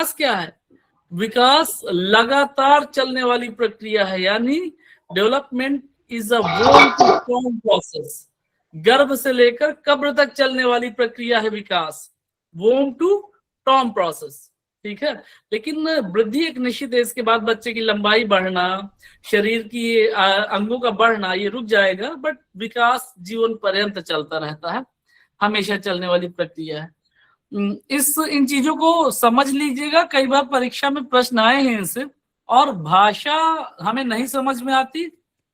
विकास क्या है? विकास लगातार चलने वाली प्रक्रिया है, यानी development is a womb to tomb process. गर्भ से लेकर कब्र तक चलने वाली प्रक्रिया है विकास, वोम टू टॉम प्रोसेस। ठीक है, लेकिन वृद्धि एक निश्चित एज के बाद बच्चे की लंबाई बढ़ना, शरीर की अंगों का बढ़ना, ये रुक जाएगा, बट विकास जीवन पर्यंत चलता रहता है, हमेशा चलने वाली प्रक्रिया है। इन चीजों को समझ लीजिएगा, कई बार परीक्षा में प्रश्न आए हैं इनसे, और भाषा हमें नहीं समझ में आती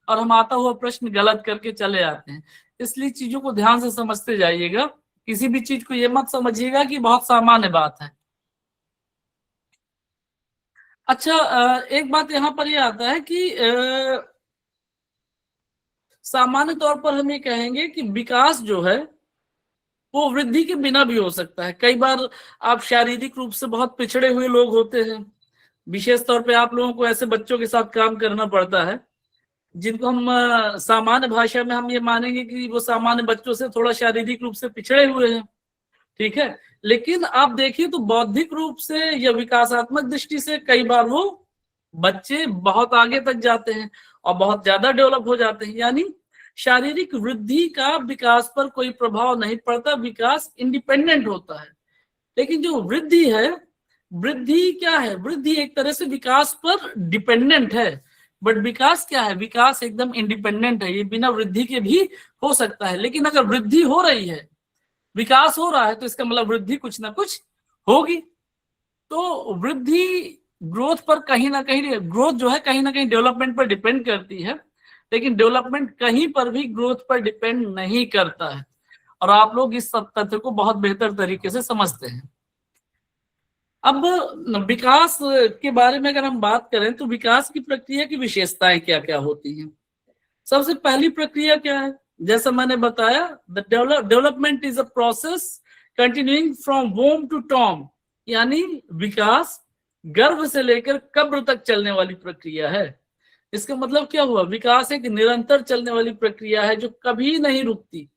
और हम आता हुआ प्रश्न गलत करके चले आते हैं, इसलिए चीजों को ध्यान से समझते जाइएगा। किसी भी चीज को ये मत समझिएगा कि बहुत सामान्य बात है। अच्छा, एक बात यहाँ पर ये आता है कि सामान्य तौर पर हम ये कहेंगे कि विकास जो है वो वृद्धि के बिना भी हो सकता है। कई बार आप शारीरिक रूप से बहुत पिछड़े हुए लोग होते हैं, विशेष तौर पे आप लोगों को ऐसे बच्चों के साथ काम करना पड़ता है जिनको हम सामान्य भाषा में हम ये मानेंगे कि वो सामान्य बच्चों से थोड़ा शारीरिक रूप से पिछड़े हुए हैं। ठीक है, लेकिन आप देखिए तो बौद्धिक रूप से या विकासात्मक दृष्टि से कई बार वो बच्चे बहुत आगे तक जाते हैं और बहुत ज्यादा डेवलप हो जाते हैं। यानी शारीरिक वृद्धि का विकास पर कोई प्रभाव नहीं पड़ता, विकास इंडिपेंडेंट होता है। लेकिन जो वृद्धि है, वृद्धि क्या है? वृद्धि एक तरह से विकास पर डिपेंडेंट है, बट विकास क्या है? विकास एकदम इंडिपेंडेंट है, ये बिना वृद्धि के भी हो सकता है। लेकिन अगर वृद्धि हो रही है, विकास हो रहा है, तो इसका मतलब वृद्धि कुछ ना कुछ होगी। तो वृद्धि ग्रोथ पर कहीं ना कहीं, ग्रोथ जो है कहीं ना कहीं डेवलपमेंट पर डिपेंड करती है, लेकिन डेवलपमेंट कहीं पर भी ग्रोथ पर डिपेंड नहीं करता है, और आप लोग इस सब तथ्य को बहुत बेहतर तरीके से समझते हैं। अब विकास के बारे में अगर हम बात करें तो विकास की प्रक्रिया की विशेषताएं क्या क्या होती हैं। सबसे पहली प्रक्रिया क्या है? जैसा मैंने बताया, the development is a process continuing from womb to tomb, यानी विकास गर्भ से लेकर कब्र तक चलने वाली प्रक्रिया है। इसका मतलब क्या हुआ? विकास एक निरंतर चलने वाली प्रक्रिया है जो कभी नहीं रुकती,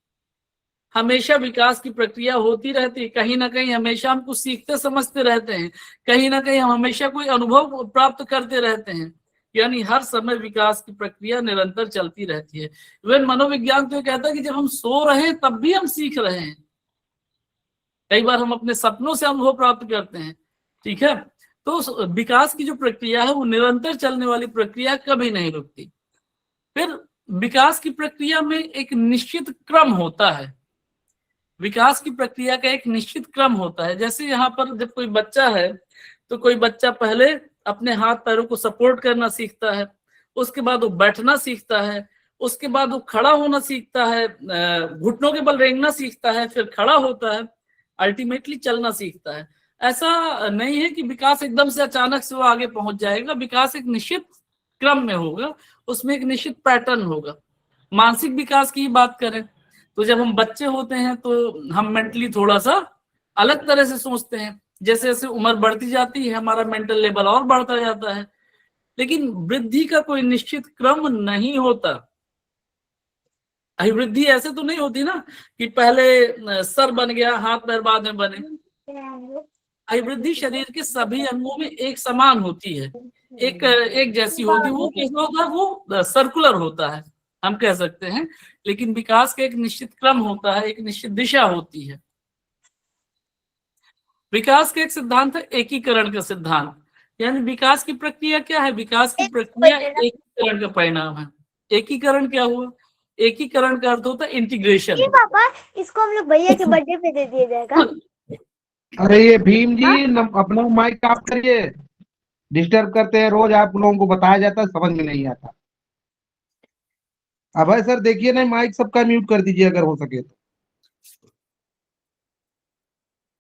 हमेशा विकास की प्रक्रिया होती रहती है। कहीं ना कहीं हमेशा हम कुछ सीखते समझते रहते हैं, कहीं ना कहीं हम हमेशा कोई अनुभव प्राप्त करते रहते हैं, यानी हर समय विकास की प्रक्रिया निरंतर चलती रहती है। इवन मनोविज्ञान तो कहता है कि जब हम सो रहे हैं तब भी हम सीख रहे हैं, कई बार हम अपने सपनों से अनुभव प्राप्त करते हैं। ठीक है, तो विकास की जो प्रक्रिया है वो निरंतर चलने वाली प्रक्रिया, कभी नहीं रुकती। फिर विकास की प्रक्रिया में एक निश्चित क्रम होता है, विकास की प्रक्रिया का एक निश्चित क्रम होता है। जैसे यहाँ पर जब कोई बच्चा है तो कोई बच्चा पहले अपने हाथ पैरों को सपोर्ट करना सीखता है, उसके बाद वो बैठना सीखता है, उसके बाद वो खड़ा होना सीखता है, घुटनों के बल रेंगना सीखता है, फिर खड़ा होता है, अल्टीमेटली चलना सीखता है। ऐसा नहीं है कि विकास एकदम से अचानक से वो आगे पहुंच जाएगा, विकास एक निश्चित क्रम में होगा, उसमें एक निश्चित पैटर्न होगा। मानसिक विकास की बात करें तो जब हम बच्चे होते हैं तो हम मेंटली थोड़ा सा अलग तरह से सोचते हैं, जैसे जैसे उम्र बढ़ती जाती है हमारा मेंटल लेवल और बढ़ता जाता है। लेकिन वृद्धि का कोई निश्चित क्रम नहीं होता। अभिवृद्धि ऐसे तो नहीं होती ना कि पहले सर बन गया, हाथ पैर बाद में बने। अभिवृद्धि शरीर के सभी अंगों में एक समान होती है, एक जैसी होती है। वो कैसा होता है? वो सर्कुलर होता है, हम कह सकते हैं। लेकिन विकास का एक निश्चित क्रम होता है, एक निश्चित दिशा होती है। विकास का एक सिद्धांत है एकीकरण का सिद्धांत। यानी विकास की प्रक्रिया क्या है? विकास की प्रक्रिया एकीकरण का परिणाम है। एकीकरण क्या हुआ? एकीकरण का अर्थ होता है इंटीग्रेशन। पापा, इसको हम लोग भैया के बर्थडे पे दे दिया जाएगा। अरे ये भीम जी, अपना माइक ऑफ करिए, डिस्टर्ब करते हैं रोज। आप लोगों को बताया जाता है, समझ में नहीं आता। अब भाई सर देखिए ना, माइक सबका म्यूट कर दीजिए अगर हो सके तो।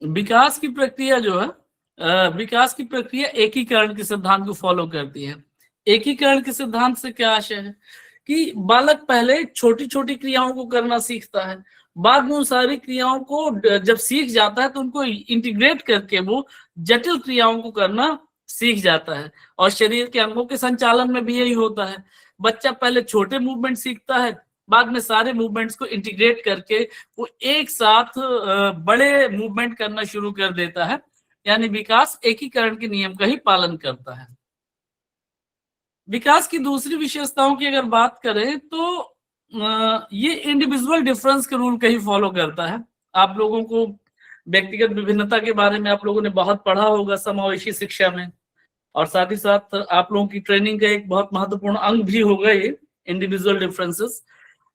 विकास की प्रक्रिया जो है, विकास की प्रक्रिया एकीकरण के सिद्धांत को फॉलो करती है। एकीकरण के सिद्धांत से क्या आशय है कि बालक पहले छोटी छोटी क्रियाओं को करना सीखता है, बाद में उन सारी क्रियाओं को जब सीख जाता है तो उनको इंटीग्रेट करके वो जटिल क्रियाओं को करना सीख जाता है। और शरीर के अंगों के संचालन में भी यही होता है। बच्चा पहले छोटे मूवमेंट सीखता है, बाद में सारे मूवमेंट्स को इंटीग्रेट करके वो एक साथ बड़े मूवमेंट करना शुरू कर देता है। यानी विकास एकीकरण के नियम का ही पालन करता है। विकास की दूसरी विशेषताओं की अगर बात करें तो ये इंडिविजुअल डिफरेंस के रूल का ही फॉलो करता है। आप लोगों को व्यक्तिगत विभिन्नता के बारे में आप लोगों ने बहुत पढ़ा होगा समावेशी शिक्षा में, और साथ ही साथ आप लोगों की ट्रेनिंग का एक बहुत महत्वपूर्ण अंग भी होगा ये इंडिविजुअल डिफरेंसेस।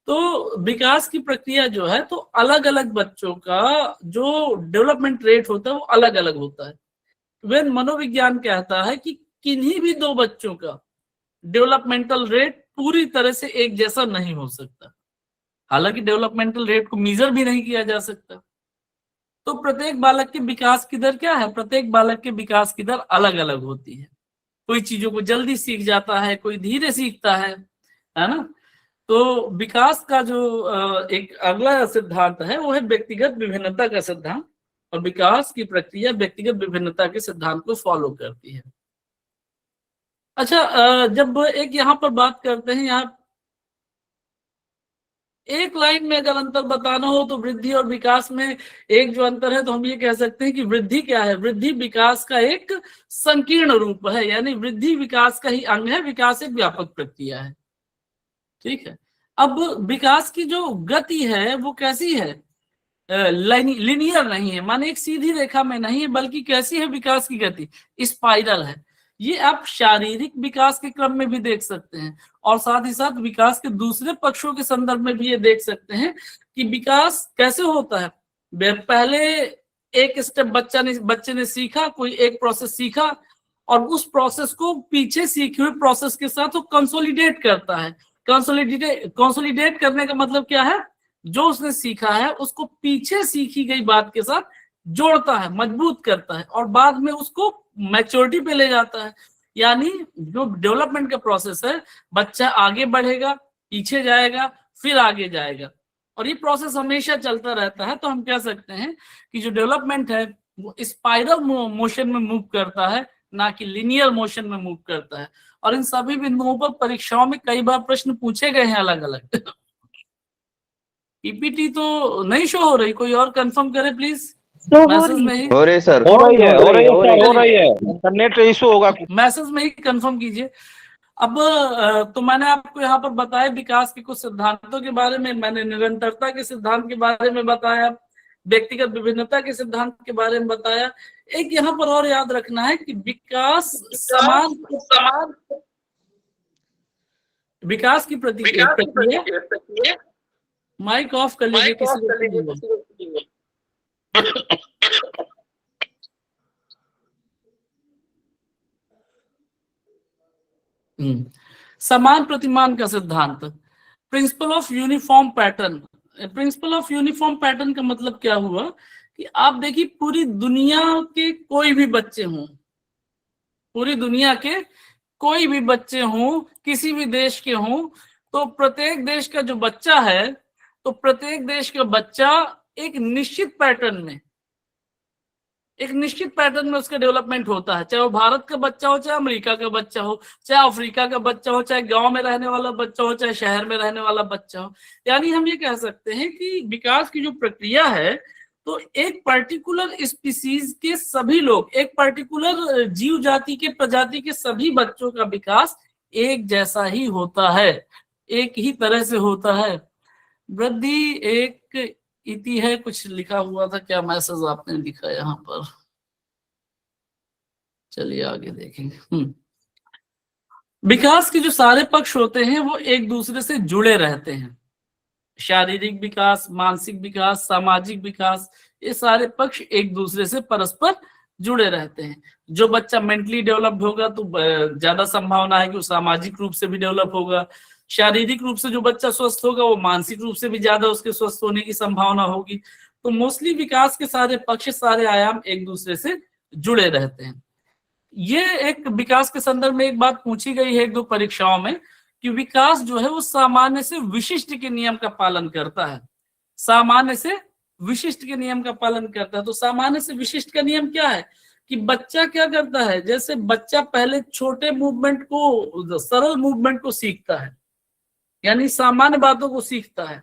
तो विकास की प्रक्रिया जो है तो अलग अलग बच्चों का जो डेवलपमेंट रेट होता है वो अलग अलग होता है। वे मनोविज्ञान कहता है कि किन्हीं भी दो बच्चों का डेवलपमेंटल रेट पूरी तरह से एक जैसा नहीं हो सकता। हालांकि डेवलपमेंटल रेट को मेजर भी नहीं किया जा सकता। तो प्रत्येक बालक के विकास की दर क्या है? प्रत्येक बालक के विकास की दर अलग अलग होती है। कोई चीजों को जल्दी सीख जाता है, कोई धीरे सीखता है ना। तो विकास का जो एक अगला सिद्धांत है वो है व्यक्तिगत विभिन्नता का सिद्धांत, और विकास की प्रक्रिया व्यक्तिगत विभिन्नता के सिद्धांत को फॉलो करती है। अच्छा, जब एक यहाँ पर बात करते हैं, यहाँ एक लाइन में अगर अंतर बताना हो तो वृद्धि और विकास में एक जो अंतर है तो हम ये कह सकते हैं कि वृद्धि क्या है? वृद्धि विकास का एक संकीर्ण रूप है, यानी वृद्धि विकास का ही अंग है, विकास एक व्यापक प्रक्रिया है। ठीक है। अब विकास की जो गति है वो कैसी है? लिनियर नहीं है, माने एक सीधी रेखा में नहीं है, बल्कि कैसी है विकास की गति? स्पाइरल है। ये आप शारीरिक विकास के क्रम में भी देख सकते हैं, और साथ ही साथ विकास के दूसरे पक्षों के संदर्भ में भी ये देख सकते हैं कि विकास कैसे होता है। पहले एक स्टेप बच्चे ने सीखा, कोई एक प्रोसेस सीखा, और उस प्रोसेस को पीछे सीखे हुए प्रोसेस के साथ वो कंसोलिडेट करता है। कंसोलिडेट करने का मतलब क्या है? जो उसने सीखा है उसको पीछे सीखी गई बात के साथ जोड़ता है, मजबूत करता है, और बाद में उसको मैच्योरिटी पे ले जाता है। यानी जो डेवलपमेंट का प्रोसेस है, बच्चा आगे बढ़ेगा, पीछे जाएगा, फिर आगे जाएगा, और ये प्रोसेस हमेशा चलता रहता है। तो हम कह सकते हैं कि जो डेवलपमेंट है वो स्पाइरल मोशन में मूव करता है, ना कि लिनियर मोशन में मूव करता है। और इन सभी बिंदुओं पर परीक्षाओं में कई बार प्रश्न पूछे गए हैं अलग अलग। पीपीटी तो नहीं शो हो रही, कोई और कंफर्म करे प्लीज। मैसेज में ही हो रही सर, हो रही है। इंटरनेट इशू होगा। मैसेज में ही कंफर्म कीजिए। अब तो मैंने आपको यहाँ पर बताया विकास के कुछ सिद्धांतों के बारे में, मैंने निरंतरता के सिद्धांत के बारे में बताया, व्यक्तिगत विभिन्नता के सिद्धांत के बारे में बताया। एक यहाँ पर और याद रखना है कि विकास की प्रक्रिया। माइक ऑफ कर लीजिए किसी समान प्रतिमान का सिद्धांत, principle of uniform pattern. Principle of uniform pattern का मतलब क्या हुआ कि आप देखिए पूरी दुनिया के कोई भी बच्चे हों, पूरी दुनिया के कोई भी बच्चे हों, किसी भी देश के हों, तो प्रत्येक देश का जो बच्चा है, तो प्रत्येक देश का बच्चा एक निश्चित पैटर्न में उसका डेवलपमेंट होता है। चाहे वो भारत का बच्चा हो, चाहे अमेरिका का बच्चा हो, चाहे अफ्रीका का बच्चा हो, चाहे गांव में रहने वाला बच्चा हो, चाहे शहर में रहने वाला बच्चा हो। यानी हम ये कह सकते हैं कि विकास की जो प्रक्रिया है तो एक पर्टिकुलर स्पीसीज के सभी लोग, एक पर्टिकुलर जीव जाति के प्रजाति के सभी बच्चों का विकास एक जैसा ही होता है, एक ही तरह से होता है। वृद्धि एक इति है, कुछ लिखा हुआ था, क्या मैसेज आपने लिखा यहाँ पर? चलिए आगे देखेंगे। विकास के जो सारे पक्ष होते हैं वो एक दूसरे से जुड़े रहते हैं। शारीरिक विकास, मानसिक विकास, सामाजिक विकास, ये सारे पक्ष एक दूसरे से परस्पर जुड़े रहते हैं। जो बच्चा मेंटली डेवलप्ड होगा तो ज्यादा संभावना है कि वो सामाजिक रूप से भी डेवलप होगा। शारीरिक रूप से जो बच्चा स्वस्थ होगा वो मानसिक रूप से भी ज्यादा उसके स्वस्थ होने की संभावना होगी। तो मोस्टली विकास के सारे पक्ष, सारे आयाम एक दूसरे से जुड़े रहते हैं। ये एक विकास के संदर्भ में एक बात पूछी गई है एक दो परीक्षाओं में कि विकास जो है वो सामान्य से विशिष्ट के नियम का पालन करता है। सामान्य से विशिष्ट के नियम का पालन करता है। तो सामान्य से विशिष्ट का नियम क्या है कि बच्चा क्या करता है, जैसे बच्चा पहले छोटे मूवमेंट को, सरल मूवमेंट को सीखता है, यानी सामान्य बातों को सीखता है,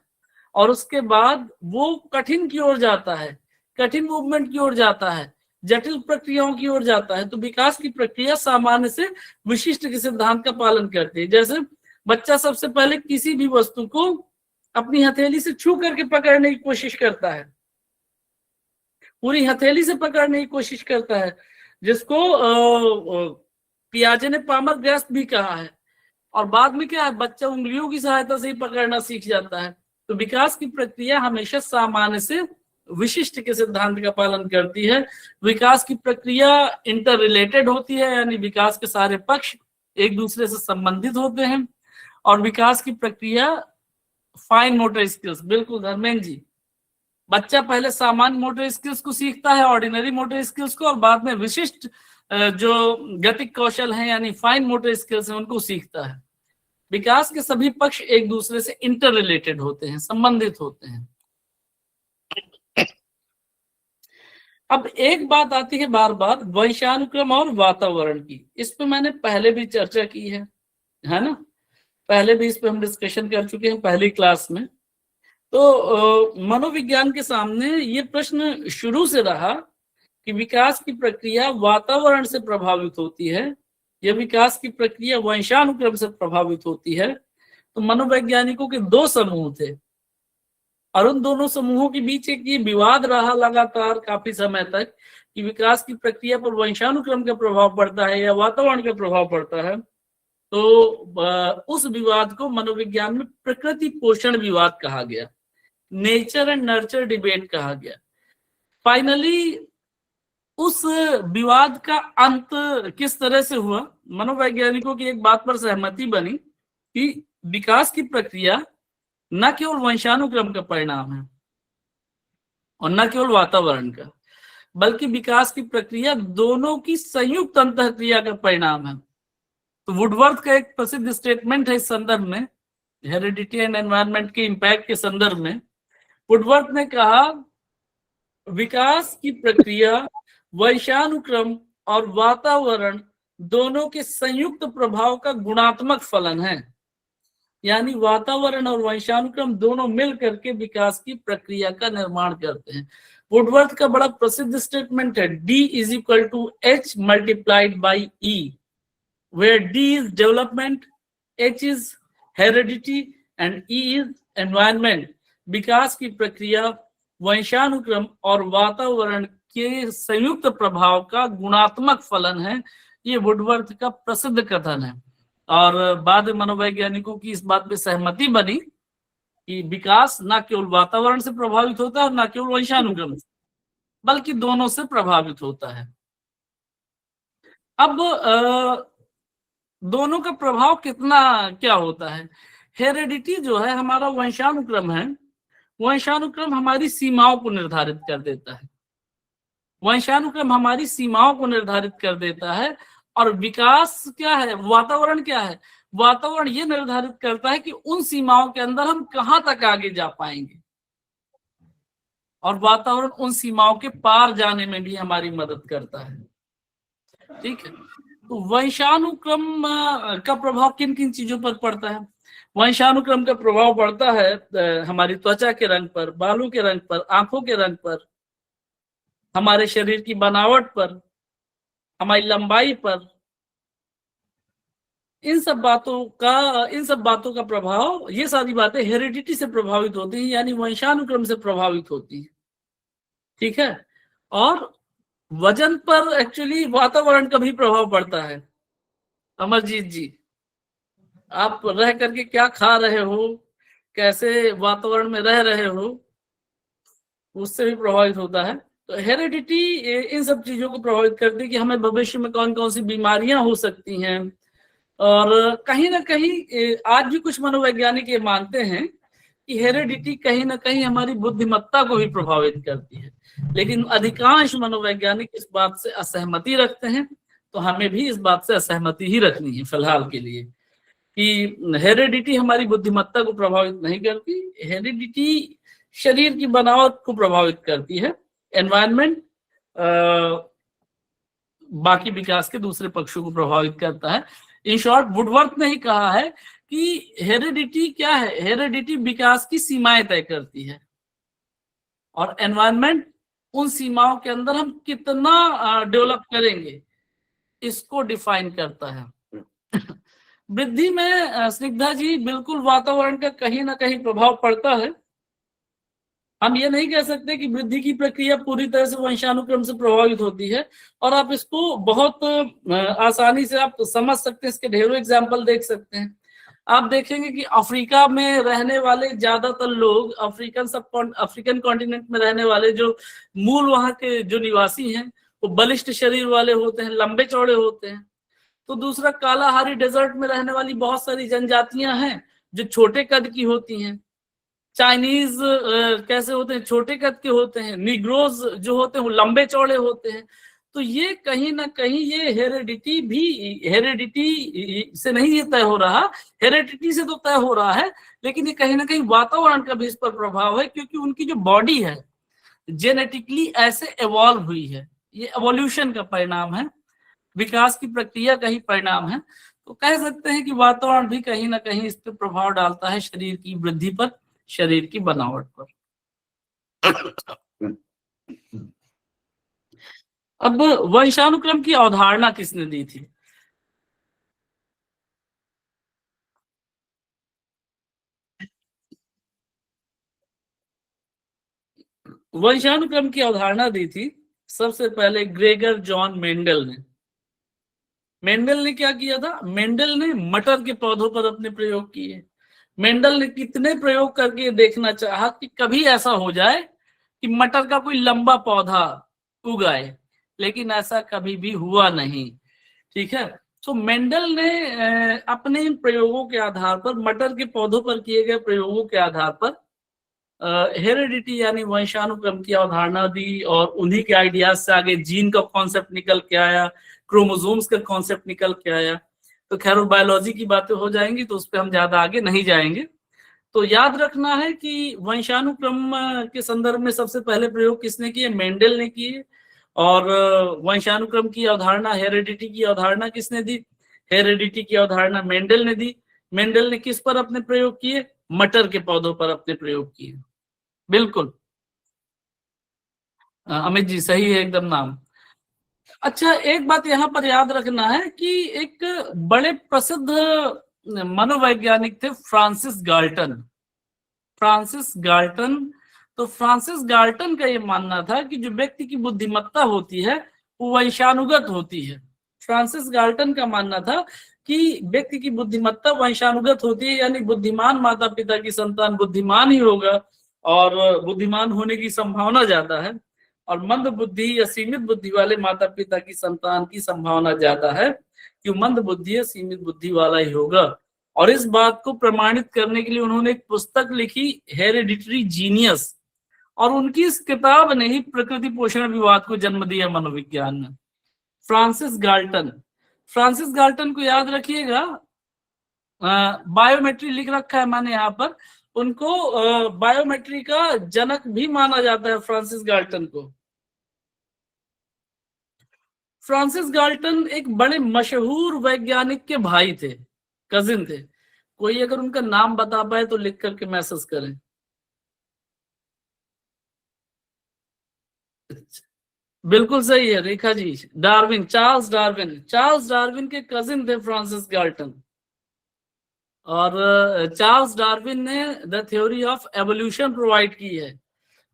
और उसके बाद वो कठिन की ओर जाता है, कठिन मूवमेंट की ओर जाता है, जटिल प्रक्रियाओं की ओर जाता है। तो विकास की प्रक्रिया सामान्य से विशिष्ट के सिद्धांत का पालन करती है। जैसे बच्चा सबसे पहले किसी भी वस्तु को अपनी हथेली से छू करके पकड़ने की कोशिश करता है, पूरी हथेली से पकड़ने की कोशिश करता है, जिसको पियाजे ने पामरग्रस्त भी कहा है। और बाद में क्या है, बच्चा उंगलियों की सहायता से ही पकड़ना सीख जाता है। तो विकास की प्रक्रिया हमेशा सामान्य से विशिष्ट के सिद्धांत का पालन करती है। विकास की प्रक्रिया इंटर रिलेटेड होती है, यानी विकास के सारे पक्ष एक दूसरे से संबंधित होते हैं। और विकास की प्रक्रिया फाइन मोटर स्किल्स, बिल्कुल धर्मेंद्र जी, बच्चा पहले सामान्य मोटर स्किल्स को सीखता है, ऑर्डिनरी मोटर स्किल्स को, और बाद में विशिष्ट जो गतिक कौशल हैं यानी फाइन मोटर स्किल्स हैं उनको सीखता है। विकास के सभी पक्ष एक दूसरे से इंटर रिलेटेड होते हैं, संबंधित होते हैं। अब एक बात आती है बार बार वंशानुक्रम और वातावरण की। इस पे मैंने पहले भी चर्चा की है ना, पहले भी इस पे हम डिस्कशन कर चुके हैं पहली क्लास में। तो मनोविज्ञान के सामने ये प्रश्न शुरू से रहा कि विकास की प्रक्रिया वातावरण से प्रभावित होती है या विकास की प्रक्रिया वंशानुक्रम से प्रभावित होती है। तो मनोवैज्ञानिकों के दो समूह थे और उन दोनों समूहों के बीच एक ये विवाद रहा लगातार काफी समय तक कि विकास की प्रक्रिया पर वंशानुक्रम का प्रभाव पड़ता है या वातावरण का प्रभाव पड़ता है। तो उस विवाद को मनोविज्ञान में प्रकृति पोषण विवाद कहा गया, नेचर एंड नर्चर डिबेट कहा गया। फाइनली उस विवाद का अंत किस तरह से हुआ, मनोवैज्ञानिकों की एक बात पर सहमति बनी कि विकास की प्रक्रिया न केवल वंशानुक्रम का परिणाम है और न केवल वातावरण का, बल्कि विकास की प्रक्रिया दोनों की संयुक्त अंतःक्रिया का परिणाम है। तो वुडवर्थ का एक प्रसिद्ध स्टेटमेंट है इस संदर्भ में, हेरिडिटी एंड एनवायरनमेंट के इंपैक्ट के संदर्भ में। वुडवर्थ ने कहा विकास की प्रक्रिया वंशानुक्रम और वातावरण दोनों के संयुक्त प्रभाव का गुणात्मक फलन है, यानी वातावरण और वंशानुक्रम दोनों मिल करके विकास की प्रक्रिया का निर्माण करते हैं। वुडवर्थ का बड़ा प्रसिद्ध स्टेटमेंट है D = H multiplied by E, where D is development, H is heredity and E is environment। विकास की प्रक्रिया वंशानुक्रम और वातावरण के संयुक्त प्रभाव का गुणात्मक फलन है। ये वुडवर्थ का प्रसिद्ध कथन है और बाद में मनोवैज्ञानिकों की इस बात पे सहमति बनी कि विकास न केवल वातावरण से प्रभावित होता है और न केवल वंशानुक्रम से, बल्कि दोनों से प्रभावित होता है। अब दोनों का प्रभाव कितना क्या होता है। हेरेडिटी जो है हमारा वंशानुक्रम है, वंशानुक्रम हमारी सीमाओं को निर्धारित कर देता है, वंशानुक्रम हमारी सीमाओं को निर्धारित कर देता है। और विकास क्या है, वातावरण क्या है, वातावरण ये निर्धारित करता है कि उन सीमाओं के अंदर हम कहां तक आगे जा पाएंगे, और वातावरण उन सीमाओं के पार जाने में भी हमारी मदद करता है। ठीक है, तो वंशानुक्रम का प्रभाव किन किन चीजों पर पड़ता है। वंशानुक्रम का प्रभाव पड़ता है हमारी त्वचा के रंग पर, बालों के रंग पर, आंखों के रंग पर, हमारे शरीर की बनावट पर, हमारी लंबाई पर। इन सब बातों का प्रभाव, ये सारी बातें हेरिडिटी से प्रभावित होती हैं, यानी वंशानुक्रम से प्रभावित होती हैं। ठीक है, और वजन पर एक्चुअली वातावरण का भी प्रभाव पड़ता है। अमरजीत जी, आप रह करके क्या खा रहे हो, कैसे वातावरण में रह रहे हो, उससे भी प्रभावित होता है। तो हेरिडिटी इन सब चीजों को प्रभावित करती है कि हमें भविष्य में कौन कौन सी बीमारियां हो सकती हैं। और कहीं ना कहीं आज भी कुछ मनोवैज्ञानिक ये मानते हैं कि हेरिडिटी कहीं ना कहीं हमारी बुद्धिमत्ता को भी प्रभावित करती है, लेकिन अधिकांश मनोवैज्ञानिक इस बात से असहमति रखते हैं। तो हमें भी इस बात से असहमति ही रखनी है फिलहाल के लिए कि हेरिडिटी हमारी बुद्धिमत्ता को प्रभावित नहीं करती। हेरिडिटी शरीर की बनावट को प्रभावित करती है, एनवायरनमेंट बाकी विकास के दूसरे पक्षों को प्रभावित करता है। इन शॉर्ट वुडवर्थ ने ही कहा है कि हेरिडिटी क्या है, हेरिडिटी विकास की सीमाएं तय करती है और एनवायरनमेंट उन सीमाओं के अंदर हम कितना डेवलप करेंगे, इसको डिफाइन करता है। वृद्धि में स्निग्धा जी बिल्कुल वातावरण का कहीं ना कहीं प्रभाव पड़ता है। हम ये नहीं कह सकते कि वृद्धि की प्रक्रिया पूरी तरह से वंशानुक्रम से प्रभावित होती है, और आप इसको बहुत आसानी से आप समझ सकते हैं, इसके ढेरों एग्जाम्पल देख सकते हैं। आप देखेंगे कि अफ्रीका में रहने वाले ज्यादातर लोग, अफ्रीकन कॉन्टिनेंट में रहने वाले जो मूल वहां के जो निवासी हैं, वो बलिष्ठ शरीर वाले होते हैं, लंबे चौड़े होते हैं। तो दूसरा, कालाहारी डेजर्ट में रहने वाली बहुत सारी जनजातियां हैं जो छोटे कद की होती हैं। चाइनीज कैसे होते हैं, छोटे कद के होते हैं। निग्रोज जो होते हैं वो लंबे चौड़े होते हैं। तो ये कहीं ना कहीं ये हेरेडिटी से नहीं ये तय हो रहा, हेरेडिटी से तो तय हो रहा है, लेकिन ये कहीं ना कहीं वातावरण का भी इस पर प्रभाव है, क्योंकि उनकी जो बॉडी है जेनेटिकली ऐसे एवॉल्व हुई है। ये एवोल्यूशन का परिणाम है, विकास की प्रक्रिया का ही परिणाम है। तो कह सकते हैं कि वातावरण भी कहीं ना कहीं इस पर प्रभाव डालता है, शरीर की वृद्धि पर, शरीर की बनावट पर। अब वंशानुक्रम की अवधारणा किसने दी थी? वंशानुक्रम की अवधारणा दी थी सबसे पहले ग्रेगर जॉन मेंडल ने। मेंडल ने क्या किया था? मेंडल ने मटर के पौधों पर अपने प्रयोग किए। मेंडल ने कितने प्रयोग करके देखना चाहा कि कभी ऐसा हो जाए कि मटर का कोई लंबा पौधा उगाए, लेकिन ऐसा कभी भी हुआ नहीं। ठीक है, तो मेंडल ने अपने इन प्रयोगों के आधार पर, मटर के पौधों पर किए गए प्रयोगों के आधार पर हेरिडिटी यानी वंशानुक्रम की अवधारणा दी, और उन्हीं के आइडियाज से आगे जीन का कॉन्सेप्ट निकल के आया, क्रोमोसोम्स का कॉन्सेप्ट निकल के आया। तो खैर बायोलॉजी की बातें हो जाएंगी तो उस पर हम ज्यादा आगे नहीं जाएंगे। तो याद रखना है कि वंशानुक्रम के संदर्भ में सबसे पहले प्रयोग किसने किए? मेंडल ने किए। और वंशानुक्रम की अवधारणा, हेरिडिटी की अवधारणा किसने दी? हेरिडिटी की अवधारणा मेंडल ने दी। मेंडल ने किस पर अपने प्रयोग किए? मटर के पौधों पर अपने प्रयोग किए। बिल्कुल अमित जी, सही है एकदम नाम। अच्छा, एक बात यहाँ पर याद रखना है कि एक बड़े प्रसिद्ध मनोवैज्ञानिक थे फ्रांसिस गाल्टन। फ्रांसिस गाल्टन, तो फ्रांसिस गाल्टन का ये मानना था कि जो व्यक्ति की बुद्धिमत्ता होती है वो वंशानुगत होती है। फ्रांसिस गाल्टन का मानना था कि व्यक्ति की बुद्धिमत्ता वंशानुगत होती है, यानी बुद्धिमान माता पिता की संतान बुद्धिमान ही होगा और बुद्धिमान होने की संभावना ज्यादा है, और मंद बुद्धि या सीमित बुद्धि वाले माता पिता की संतान की संभावना ज्यादा है कि मंद बुद्धि या सीमित बुद्धि वाला ही होगा। और इस बात को प्रमाणित करने के लिए उन्होंने एक पुस्तक लिखी, हेरिडिटरी जीनियस, और उनकी इस किताब ने ही प्रकृति पोषण विवाद को जन्म दिया मनोविज्ञान में। फ्रांसिस गाल्टन, फ्रांसिस गाल्टन को याद रखिएगा, बायोमेट्री लिख रखा है मैंने यहाँ पर। उनको बायोमेट्री का जनक भी माना जाता है, फ्रांसिस गाल्टन को। फ्रांसिस गाल्टन एक बड़े मशहूर वैज्ञानिक के भाई थे, कजिन थे। कोई अगर उनका नाम बता पाए तो लिख करके मैसेज करें। बिल्कुल सही है Rekha ji, Darwin, Charles Darwin. Charles Darwin के कजिन थे फ्रांसिस गाल्टन। और चार्ल्स डार्विन ने the theory of evolution provide की है।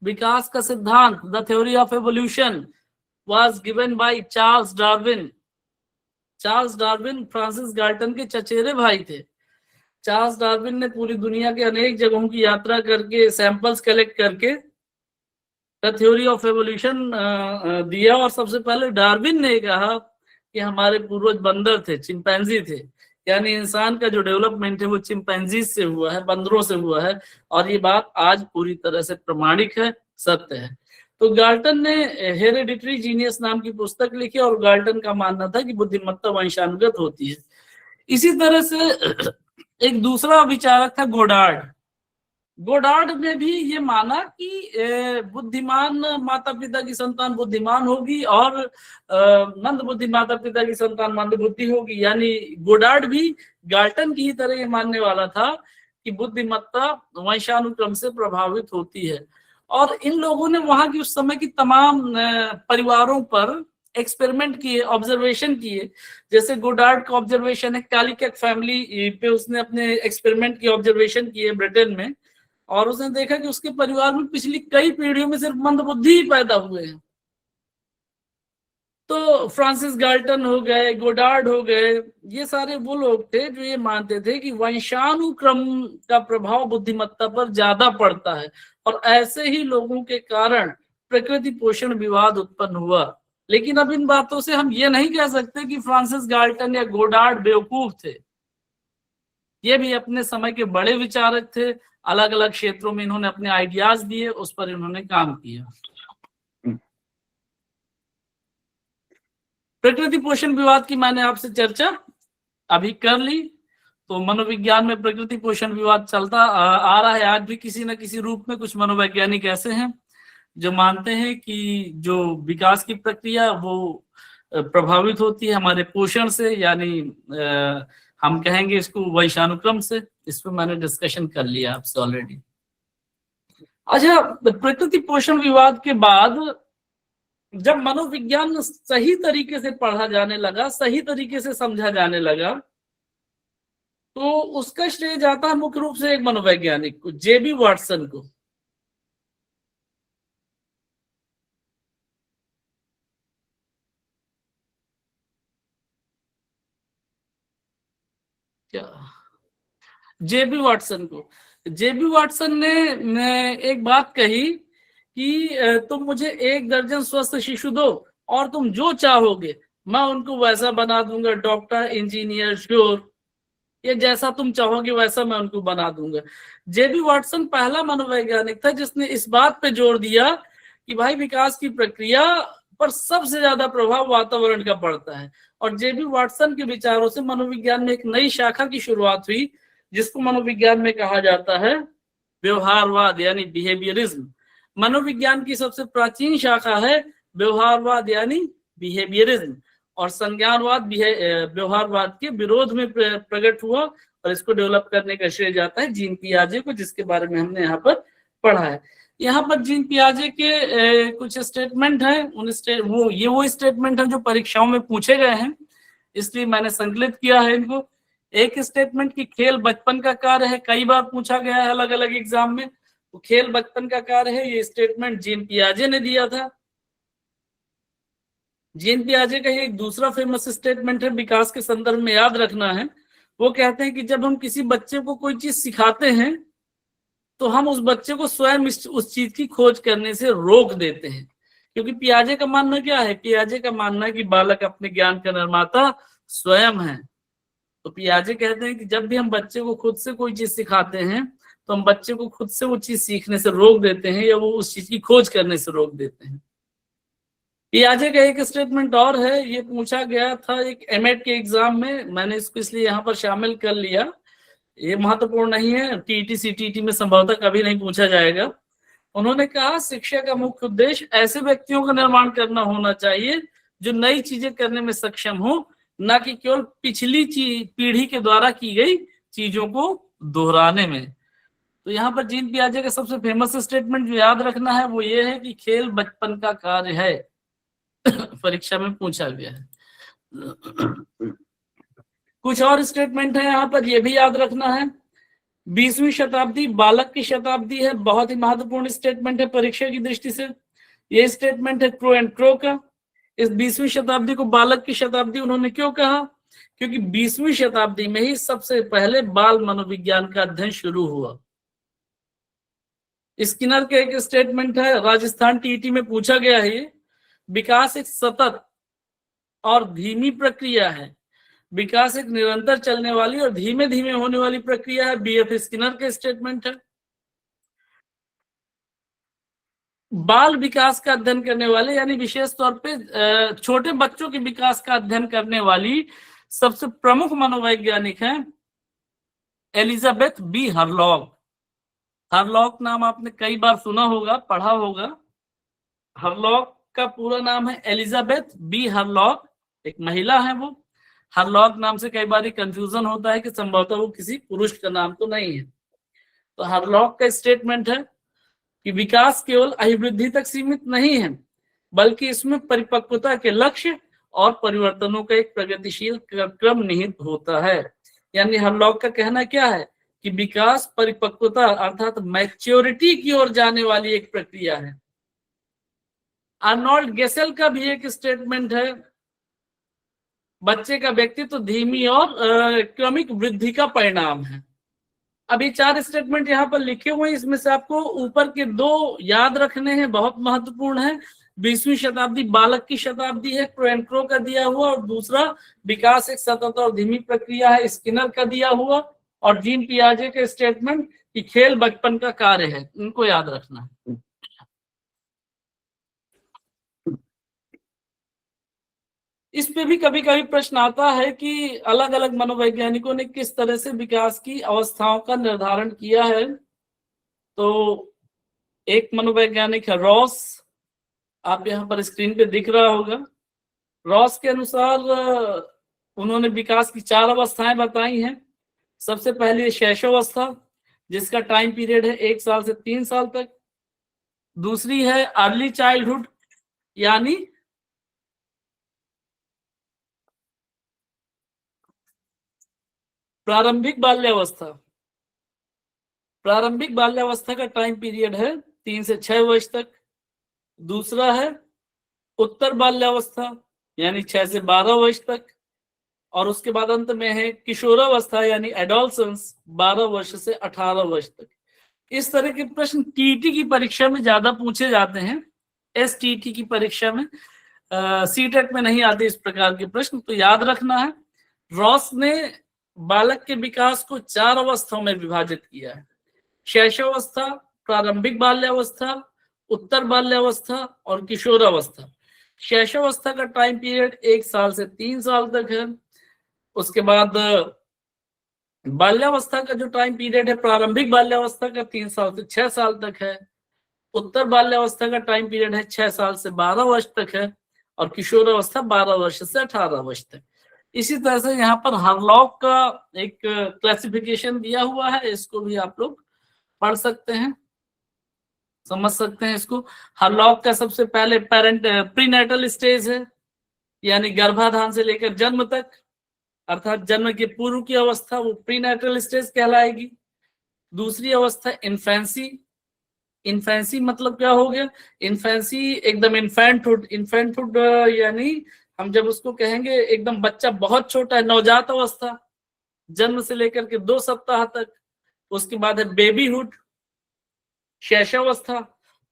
विकास का सिद्धांत, the theory of evolution was given by Charles Darwin. Charles Darwin Francis Galton के चचेरे भाई थे। चार्ल्स डार्विन ने पूरी दुनिया के अनेक जगहों की यात्रा करके, सैंपल्स कलेक्ट करके द थ्योरी ऑफ एवोल्यूशन दिया, और सबसे पहले डार्विन ने कहा कि हमारे पूर्वज बंदर थे, चिंपैंजी थे, यानी इंसान का जो डेवलपमेंट है वो चिंपैंजी से हुआ है, बंदरों से हुआ है। और ये बात आज पूरी तरह से प्रमाणिक है, सत्य है। तो गाल्टन ने हेरिडिटरी जीनियस नाम की पुस्तक लिखी, और गाल्टन का मानना था कि बुद्धिमत्ता वंशानुगत होती है। इसी तरह से एक दूसरा विचारक था गोडार्ड। गोडार्ड ने भी ये माना कि बुद्धिमान माता पिता की संतान बुद्धिमान होगी और मंद बुद्धि माता पिता की संतान मंद बुद्धि होगी। यानी गोडार्ड भी गाल्टन की ही तरह ये मानने वाला था कि बुद्धिमत्ता वंशानुक्रम से प्रभावित होती है। और इन लोगों ने वहां की उस समय की तमाम परिवारों पर एक्सपेरिमेंट किए, ऑब्जर्वेशन किए। जैसे गोडार्ड का ऑब्जर्वेशन है, कैलिकट फैमिली पे उसने अपने एक्सपेरिमेंट किए, ऑब्जर्वेशन किए ब्रिटेन में, और उसने देखा कि उसके परिवार में पिछली कई पीढ़ियों में सिर्फ मंदबुद्धि ही पैदा हुए हैं। तो फ्रांसिस गाल्टन हो गए, गोडार्ड हो गए, ये सारे वो लोग थे जो ये मानते थे कि वंशानुक्रम का प्रभाव बुद्धिमत्ता पर ज्यादा पड़ता है, और ऐसे ही लोगों के कारण प्रकृति पोषण विवाद उत्पन्न हुआ। लेकिन अब इन बातों से हम ये नहीं कह सकते कि फ्रांसिस गाल्टन या गोडार्ड बेवकूफ थे। ये भी अपने समय के बड़े विचारक थे, अलग अलग क्षेत्रों में इन्होंने अपने आइडियाज दिए, उस पर इन्होंने काम किया। प्रकृति पोषण विवाद की मैंने आपसे चर्चा अभी कर ली। तो मनोविज्ञान में प्रकृति पोषण विवाद चलता आ रहा है आज भी किसी न किसी रूप में। कुछ मनोवैज्ञानिक ऐसे हैं जो मानते हैं कि जो विकास की प्रक्रिया वो प्रभावित होती है हमारे पोषण से, यानी हम कहेंगे इसको वंशानुक्रम से। इस पर मैंने डिस्कशन कर लिया आपसे ऑलरेडी। अच्छा, प्रकृति पोषण विवाद के बाद जब मनोविज्ञान सही तरीके से पढ़ा जाने लगा, सही तरीके से समझा जाने लगा, तो उसका श्रेय जाता है मुख्य रूप से एक मनोवैज्ञानिक को, जेबी वाटसन को। क्या जेबी वाटसन को, जेबी वाटसन ने एक बात कही कि तुम मुझे 1 दर्जन स्वस्थ शिशु दो और तुम जो चाहोगे मैं उनको वैसा बना दूंगा, डॉक्टर, इंजीनियर, श्योर, ये जैसा तुम चाहोगे वैसा मैं उनको बना दूंगा। जेबी वाटसन पहला मनोवैज्ञानिक था जिसने इस बात पे जोर दिया कि भाई विकास की प्रक्रिया पर सबसे ज्यादा प्रभाव वातावरण का पड़ता है। और जेबी वाटसन के विचारों से मनोविज्ञान में एक नई शाखा की शुरुआत हुई जिसको मनोविज्ञान में कहा जाता है व्यवहारवाद, यानी बिहेवियरिज्म। मनोविज्ञान की सबसे प्राचीन शाखा है व्यवहारवाद यानी बिहेवियरिज्म, और संज्ञानवाद व्यवहारवाद के विरोध में प्रकट हुआ, और इसको डेवलप करने का श्रेय जाता है जीन पियाजे को, जिसके बारे में हमने यहाँ पर पढ़ा है। यहाँ पर जीन पियाजे के कुछ स्टेटमेंट हैं, वो स्टेटमेंट हैं जो परीक्षाओं में पूछे गए हैं, इसलिए मैंने संकलित किया है इनको। एक स्टेटमेंट की खेल बचपन का कार्य है, कई बार पूछा गया है अलग अलग एग्जाम में। तो खेल बचपन का कार्य है, ये स्टेटमेंट जीन पियाजे ने दिया था। जीन पियाजे का एक दूसरा फेमस स्टेटमेंट है, विकास के संदर्भ में याद रखना है। वो कहते हैं कि जब हम किसी बच्चे को कोई चीज सिखाते हैं तो हम उस बच्चे को स्वयं उस चीज की खोज करने से रोक देते हैं। क्योंकि पियाजे का मानना क्या है? पियाजे का मानना है कि बालक अपने ज्ञान का निर्माता स्वयं है। तो पियाजे कहते हैं कि जब भी हम बच्चे को खुद से कोई चीज सिखाते हैं तो हम बच्चे को खुद से वो चीज सीखने से रोक देते हैं, या वो उस चीज की खोज करने से रोक देते हैं। पियाजे का एक स्टेटमेंट और है, ये पूछा गया था एक एमएड के एग्जाम में, मैंने इसको इसलिए यहाँ पर शामिल कर लिया, ये महत्वपूर्ण नहीं है, टीटी सीटीटी में संभवतः कभी नहीं पूछा जाएगा। उन्होंने कहा शिक्षा का मुख्य उद्देश्य ऐसे व्यक्तियों का निर्माण करना होना चाहिए जो नई चीजें करने में सक्षम हो, न कि केवल पिछली पीढ़ी के द्वारा की गई चीजों को दोहराने में। तो यहाँ पर जीन पियाजे का सबसे फेमस स्टेटमेंट जो याद रखना है वो ये है कि खेल बचपन का कार्य है। परीक्षा में पूछा गया है। कुछ और स्टेटमेंट है यहाँ पर, ये भी याद रखना है। 20वीं शताब्दी बालक की शताब्दी है, बहुत ही महत्वपूर्ण स्टेटमेंट है परीक्षा की दृष्टि से। ये स्टेटमेंट है क्रो एंड क्रो का। इस 20वीं शताब्दी को बालक की शताब्दी उन्होंने क्यों कहा? क्योंकि 20वीं शताब्दी में ही सबसे पहले बाल मनोविज्ञान का अध्ययन शुरू हुआ। स्किनर के एक स्टेटमेंट है, राजस्थान टीटी में पूछा गया है, विकास एक सतत और धीमी प्रक्रिया है। विकास एक निरंतर चलने वाली और धीमे धीमे होने वाली प्रक्रिया है। बीएफ स्किनर के स्टेटमेंट है। बाल विकास का अध्ययन करने वाले, यानी विशेष तौर पे छोटे बच्चों के विकास का अध्ययन करने वाली सबसे प्रमुख मनोवैज्ञानिक हैं एलिजाबेथ बी हरलॉग। हरलॉग नाम आपने कई बार सुना होगा, पढ़ा होगा। हरलॉग का पूरा नाम है एलिजाबेथ बी हरलॉग, एक महिला है वो। हरलॉग नाम से कई बार कंफ्यूजन होता है कि संभवतः वो किसी पुरुष का नाम तो नहीं है। तो हरलॉग का स्टेटमेंट है कि विकास केवल अभिवृद्धि तक सीमित नहीं है, बल्कि इसमें परिपक्वता के लक्ष्य और परिवर्तनों का एक प्रगतिशील क्रम निहित होता है। यानी हरलॉक का कहना क्या है कि विकास परिपक्वता अर्थात मैच्योरिटी की ओर जाने वाली एक प्रक्रिया है। आर्नोल्ड गेसेल का भी एक स्टेटमेंट है, बच्चे का व्यक्तित्व धीमी और क्रमिक वृद्धि का परिणाम है। अभी 4 स्टेटमेंट यहाँ पर लिखे हुए हैं, इसमें से आपको ऊपर के 2 याद रखने हैं, बहुत महत्वपूर्ण है। 20वीं शताब्दी बालक की शताब्दी है, क्रो एंड क्रो का दिया हुआ, और दूसरा विकास एक सतत और धीमी प्रक्रिया है, स्किनर का दिया हुआ, और जीन पियाजे के स्टेटमेंट कि खेल बचपन का कार्य है। इनको याद रखना है। इस पे भी कभी कभी प्रश्न आता है कि अलग अलग मनोवैज्ञानिकों ने किस तरह से विकास की अवस्थाओं का निर्धारण किया है। तो एक मनोवैज्ञानिक है रॉस, आप यहाँ पर स्क्रीन पे दिख रहा होगा। रॉस के अनुसार उन्होंने विकास की 4 अवस्थाएं बताई हैं। सबसे पहली शैशवावस्था, जिसका टाइम पीरियड है 1 साल से 3 साल तक। दूसरी है अर्ली चाइल्डहुड, यानी प्रारंभिक बाल्यावस्था। प्रारंभिक बाल्यावस्था का टाइम पीरियड है 3 से 6 वर्ष तक। दूसरा है उत्तर बाल्यावस्था, यानी 6 से 12 वर्ष तक। और उसके बाद अंत में है किशोरावस्था, यानी एडोलसेंस, 12 वर्ष से 18 वर्ष तक। इस तरह के प्रश्न टीटी की परीक्षा में ज्यादा पूछे जाते हैं, एसटीटी की परीक्षा में। सीटेट में नहीं आते इस प्रकार के प्रश्न, तो याद रखना है। रॉस ने बालक के विकास को 4 अवस्थाओं में विभाजित किया है: शैशवावस्था, प्रारंभिक बाल्यावस्था, उत्तर बाल्यावस्था और किशोरावस्था। शैशवावस्था का टाइम पीरियड 1 साल से 3 साल तक है। उसके बाद बाल्यावस्था का जो टाइम पीरियड है, प्रारंभिक बाल्यावस्था का 3 साल से 6 साल तक है। उत्तर बाल्यावस्था का टाइम पीरियड है 6 साल से 12 वर्ष तक है। और किशोरावस्था 12 वर्ष से 18 वर्ष तक। इसी तरह से यहाँ पर हरलॉक का एक क्लासिफिकेशन दिया हुआ है, इसको भी आप लोग पढ़ सकते हैं, समझ सकते हैं इसको। हरलॉक का सबसे पहले प्रीनेटल स्टेज है, यानी गर्भाधान से लेकर जन्म तक, अर्थात जन्म के पूर्व की अवस्था, वो प्रीनेटल स्टेज कहलाएगी। दूसरी अवस्था इन्फेंसी। इन्फेंसी मतलब क्या हो गया? इन्फेंसी एकदम इन्फेंटहुड। इन्फेंटहुड यानी हम जब उसको कहेंगे एकदम बच्चा बहुत छोटा है, नवजात अवस्था, जन्म से लेकर के 2 सप्ताह तक। उसके बाद है बेबीहुड, शैशवावस्था,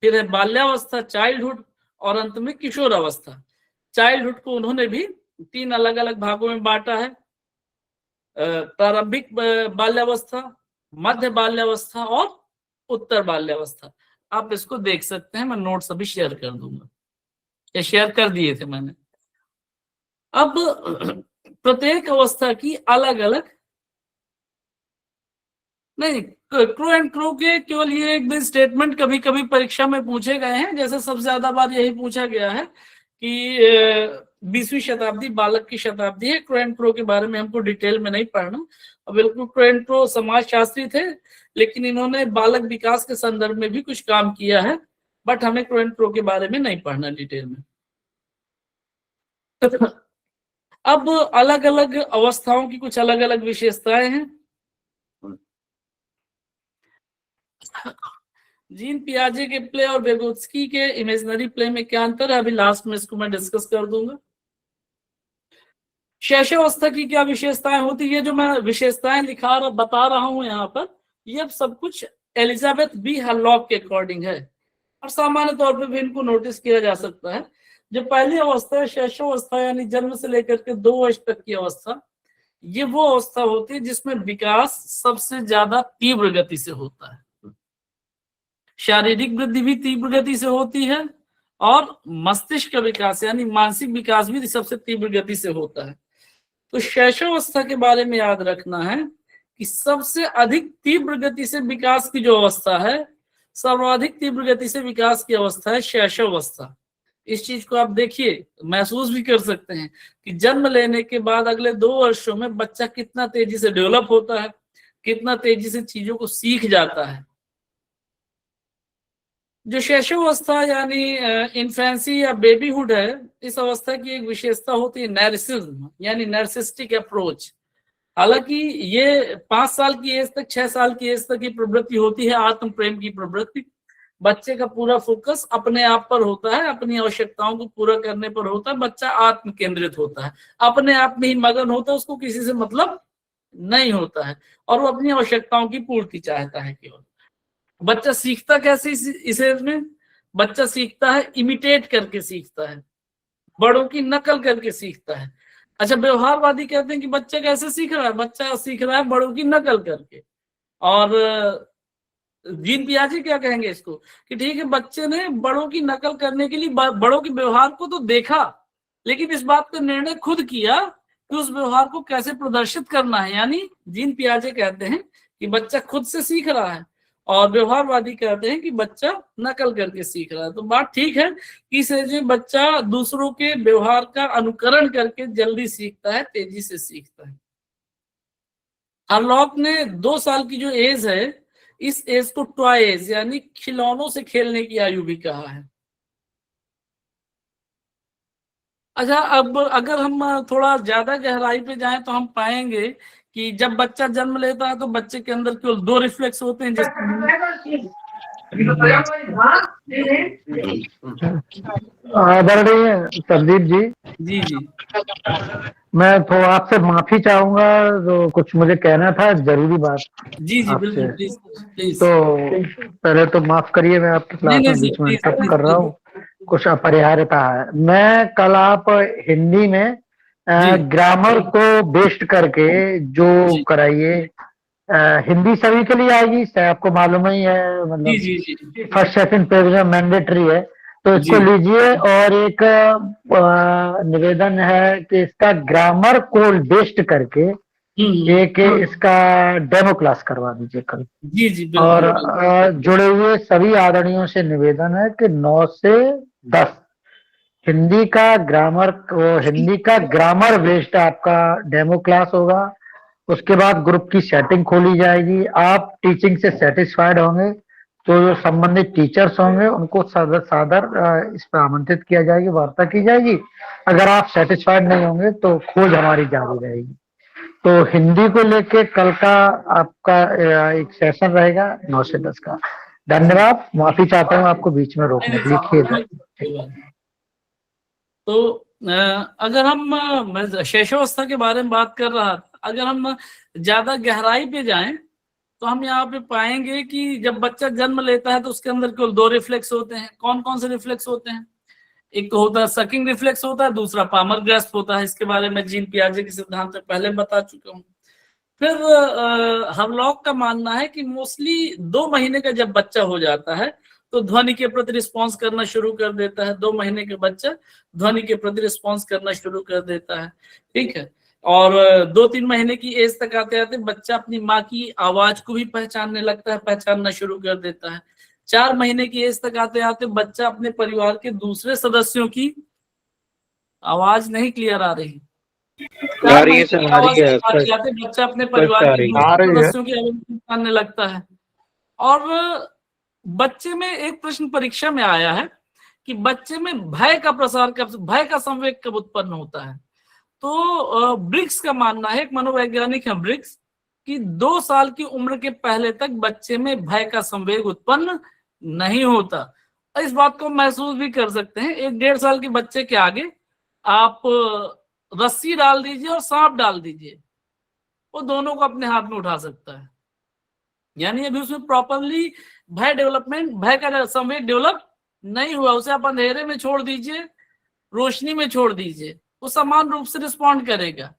फिर है बाल्यावस्था, चाइल्डहुड, और अंत में किशोरावस्था। चाइल्डहुड को उन्होंने भी 3 अलग अलग भागों में बांटा है: प्रारंभिक बाल्यावस्था, मध्य बाल्यावस्था और उत्तर बाल्यावस्था। आप इसको देख सकते हैं, मैं नोट्स अभी शेयर कर दूंगा, या शेयर कर दिए थे मैंने। अब प्रत्येक अवस्था की अलग अलग, नहीं, क्रो एंड क्रो के केवल ये 1-2 स्टेटमेंट कभी कभी परीक्षा में पूछे गए हैं। जैसे सबसे ज्यादा बार यही पूछा गया है कि 20वीं शताब्दी बालक की शताब्दी है। क्रो एंड क्रो के बारे में हमको डिटेल में नहीं पढ़ना। और बिल्कुल क्रो एंड क्रो समाजशास्त्री थे, लेकिन इन्होंने बालक विकास के संदर्भ में भी कुछ काम किया है, बट हमें क्रो एंड क्रो के बारे में नहीं पढ़ना डिटेल में। अब अलग अलग अवस्थाओं की कुछ अलग अलग विशेषताएं हैं। जीन पियाजे के प्ले और वेगोत्स्की के इमेजिनरी प्ले में क्या अंतर है, अभी लास्ट में इसको मैं डिस्कस कर दूंगा। शैशवावस्था की क्या विशेषताएं होती है? जो मैं विशेषताएं बता रहा हूं यहाँ पर, ये अब सब कुछ एलिजाबेथ बी हरलॉक के अकॉर्डिंग है, और सामान्य तौर पर भी इनको नोटिस किया जा सकता है। जो पहली अवस्था है शैशवावस्था, यानी जन्म से लेकर के 2 वर्ष तक की अवस्था, ये वो अवस्था होती है जिसमें विकास सबसे ज्यादा तीव्र गति से होता है। शारीरिक वृद्धि भी तीव्र गति से होती है, और मस्तिष्क का विकास यानी मानसिक विकास भी सबसे तीव्र गति से होता है। तो शैशवावस्था के बारे में याद रखना है कि सबसे अधिक तीव्र गति से विकास की जो अवस्था है, सर्वाधिक तीव्र गति से विकास की अवस्था है शैशवावस्था। इस चीज को आप देखिए, महसूस भी कर सकते हैं कि जन्म लेने के बाद अगले 2 वर्षों में बच्चा कितना तेजी से डेवलप होता है, कितना तेजी से चीजों को सीख जाता है। जो शैशवावस्था यानी इन्फेंसी या बेबीहुड है, इस अवस्था की एक विशेषता होती है नैर्सिज्म यानी नैर्सिस्टिक अप्रोच। हालांकि ये 5 साल की एज तक, 6 साल की एज तक की प्रवृत्ति होती है आत्म प्रेम की प्रवृत्ति। बच्चे का पूरा फोकस अपने आप पर होता है, अपनी आवश्यकताओं को पूरा करने पर होता है। बच्चा आत्म केंद्रित होता है, अपने आप में ही मगन होता है, उसको किसी से मतलब नहीं होता है और वो अपनी आवश्यकताओं की पूर्ति चाहता है केवल। बच्चा सीखता कैसे इस एज में? बच्चा सीखता है इमिटेट करके सीखता है, बड़ों की नकल करके सीखता है। अच्छा, व्यवहारवादी कहते हैं कि बच्चा कैसे सीख रहा है? बच्चा सीख रहा है बड़ों की नकल करके। और जीन पियाजे क्या कहेंगे इसको कि ठीक है, बच्चे ने बड़ों की नकल करने के लिए बड़ों के व्यवहार को तो देखा, लेकिन इस बात का निर्णय खुद किया कि उस व्यवहार को कैसे प्रदर्शित करना है। यानी जीन पियाजे कहते हैं कि बच्चा खुद से सीख रहा है और व्यवहारवादी कहते हैं कि बच्चा नकल करके सीख रहा है। तो बात ठीक है कि इस एज में बच्चा दूसरों के व्यवहार का अनुकरण करके जल्दी सीखता है, तेजी से सीखता है। हरलॉक ने 2 साल की जो एज है, इस एज को टॉय एज यानी खिलौनों से खेलने की आयु भी कहा है। अच्छा, अब अगर हम थोड़ा ज्यादा गहराई पे जाएं तो हम पाएंगे कि जब बच्चा जन्म लेता है तो बच्चे के अंदर केवल 2 रिफ्लेक्स होते हैं, आदरणीय संदीप जी, जी जी मैं तो आपसे माफी चाहूंगा, तो कुछ मुझे कहना था, जरूरी बात जी जी आपसे। बिल्कुल, प्लीज प्लीज। तो पहले तो माफ करिए, मैं आपकी क्लास नहीं में बीच में प्लीज इंटरप्ट कर रहा हूँ, कुछ अपरिहार्यता है। मैं कल आप हिंदी में ग्रामर को बेस्ड करके जो जी। कराइए, हिंदी सभी के लिए आएगी, शायद आपको मालूम ही है, जी मतलब जी जी फर्स्ट सेकंड पेज में मैंडेटरी है, तो इसको जी। लीजिए। और एक निवेदन है कि इसका ग्रामर को बेस्ड करके एक इसका डेमो क्लास करवा दीजिए कल। जी जी और बिल्कुल। जुड़े हुए सभी आदरणियों से निवेदन है कि 9 से 10 हिंदी का ग्रामर बेस्ड आपका डेमो क्लास होगा। उसके बाद ग्रुप की सेटिंग खोली जाएगी। आप टीचिंग से सेटिस्फाइड होंगे तो जो संबंधित टीचर्स होंगे उनको सादर इस पर आमंत्रित किया जाएगी, वार्ता की जाएगी। अगर आप सेटिस्फाइड नहीं होंगे तो खोज हमारी जारी रहेगी। तो हिंदी को लेके कल का आपका एक सेशन रहेगा 9 से 10 का। धन्यवाद, माफी चाहता हूँ आपको बीच में रोकने के लिए, खेद है। तो अगर हम मैं शैशवावस्था के बारे में बात कर रहा था, अगर हम ज्यादा गहराई पे जाएं तो हम यहाँ पे पाएंगे कि जब बच्चा जन्म लेता है तो उसके अंदर केवल 2 रिफ्लेक्स होते हैं। कौन कौन से रिफ्लेक्स होते हैं? एक तो होता है सकिंग रिफ्लेक्स होता है, दूसरा पामर ग्रास्प होता है। इसके बारे में जीन पियाजे के सिद्धांत में पहले बता चुका हूँ। फिर हरलॉक का मानना है कि मोस्टली 2 महीने का जब बच्चा हो जाता है तो ध्वनि के प्रति रिस्पॉन्स करना शुरू कर देता है। 2 महीने के बच्चा ध्वनि के प्रति रिस्पॉन्स करना शुरू कर देता है, ठीक है। और 2-3 महीने की एज तक आते आते बच्चा अपनी माँ की आवाज को भी पहचानने लगता है, पहचानना शुरू कर देता है। 4 महीने की एज तक आते आते बच्चा अपने परिवार के दूसरे सदस्यों की आवाज नहीं क्लियर आ रही, बच्चा अपने परिवार के दूसरे सदस्यों की आवाज पहचानने लगता है। और बच्चे में एक प्रश्न परीक्षा में आया है कि बच्चे में भय का प्रसार कब, भय का संवेग कब उत्पन्न होता है? तो ब्रिक्स का मानना है, एक मनोवैज्ञानिक है ब्रिक्स, कि 2 साल की उम्र के पहले तक बच्चे में भय का संवेग उत्पन्न नहीं होता। इस बात को महसूस भी कर सकते हैं। 1-1.5 साल के बच्चे के आगे आप रस्सी डाल दीजिए और सांप डाल दीजिए, वो दोनों को अपने हाथ में उठा सकता है। यानी अभी उसमें प्रॉपरली भय का संवेग डेवलप नहीं हुआ। उसे आप अंधेरे में छोड़ दीजिए, रोशनी में छोड़ दीजिए, वो समान रूप से रिस्पॉन्ड करेगा।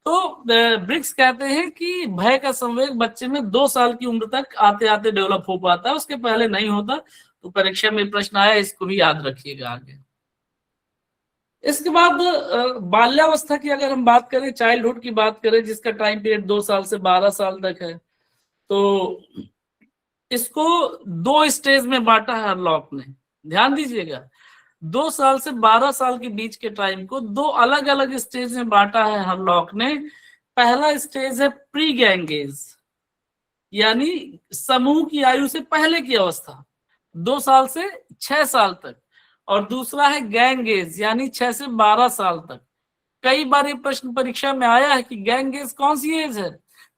तो ब्रिक्स कहते हैं कि भय का संवेग बच्चे में 2 साल की उम्र तक आते आते डेवलप हो पाता है, उसके पहले नहीं होता। तो परीक्षा में प्रश्न आया, इसको भी याद रखिएगा आगे। इसके बाद बाल्यावस्था की अगर हम बात करें, चाइल्डहुड की बात करें, जिसका टाइम पीरियड 2 साल से 12 साल तक है, तो इसको 2 स्टेज में बांटा है हरलॉक ने। ध्यान दीजिएगा, 2 साल से 12 साल के बीच के टाइम को 2 अलग अलग स्टेज में बांटा है हरलॉक ने। पहला स्टेज है प्री गैंग एज, यानी समूह की आयु से पहले की अवस्था। 2 साल से 6 साल तक, और दूसरा है गैंग एज यानी 6 से 12 साल तक। कई बार ये प्रश्न परीक्षा में आया है कि गैंग एज कौन सी एज है,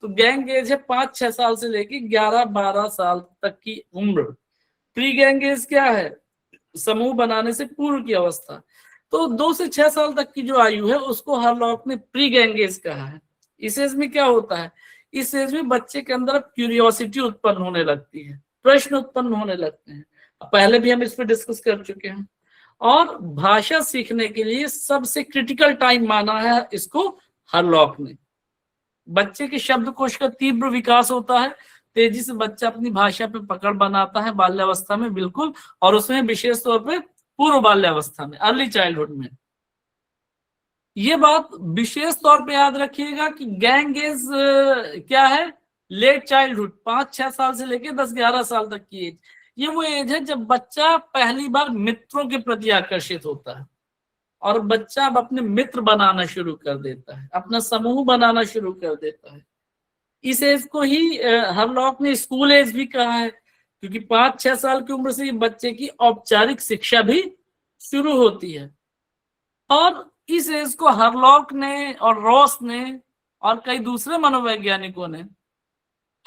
तो गैंग एज है 5-6 साल से लेके 11-12 साल तक की उम्र। प्री गैंग एज क्या है, समूह बनाने से पूर्व की अवस्था। तो 2 से 6 साल तक की जो आयु है उसको हरलॉक ने प्री गैंग एज कहा है। इस एज में क्या होता है, इस एज में बच्चे के अंदर क्यूरियोसिटी उत्पन्न होने लगती है, प्रश्न उत्पन्न होने लगते हैं। पहले भी हम इस पर डिस्कस कर चुके हैं। और भाषा सीखने के लिए सबसे क्रिटिकल टाइम माना है इसको हरलॉक ने। बच्चे के शब्दकोश का तीव्र विकास होता है, तेजी से बच्चा अपनी भाषा पे पकड़ बनाता है बाल्यावस्था में, बिल्कुल, और उसमें विशेष तौर पे पूर्व बाल्यावस्था में, अर्ली चाइल्डहुड में। ये बात विशेष तौर पे याद रखिएगा कि गैंग एज क्या है, लेट चाइल्डहुड, 5-6 साल से लेके 10-11 साल तक की एज। ये वो एज है जब बच्चा पहली बार मित्रों के प्रति आकर्षित होता है और बच्चा अब अपने मित्र बनाना शुरू कर देता है, अपना समूह बनाना शुरू कर देता है। इस एज को ही हरलॉक ने स्कूल एज भी कहा है, क्योंकि 5-6 साल की उम्र से बच्चे की औपचारिक शिक्षा भी शुरू होती है। और इस एज को हरलॉक ने और रॉस ने और कई दूसरे मनोवैज्ञानिकों ने,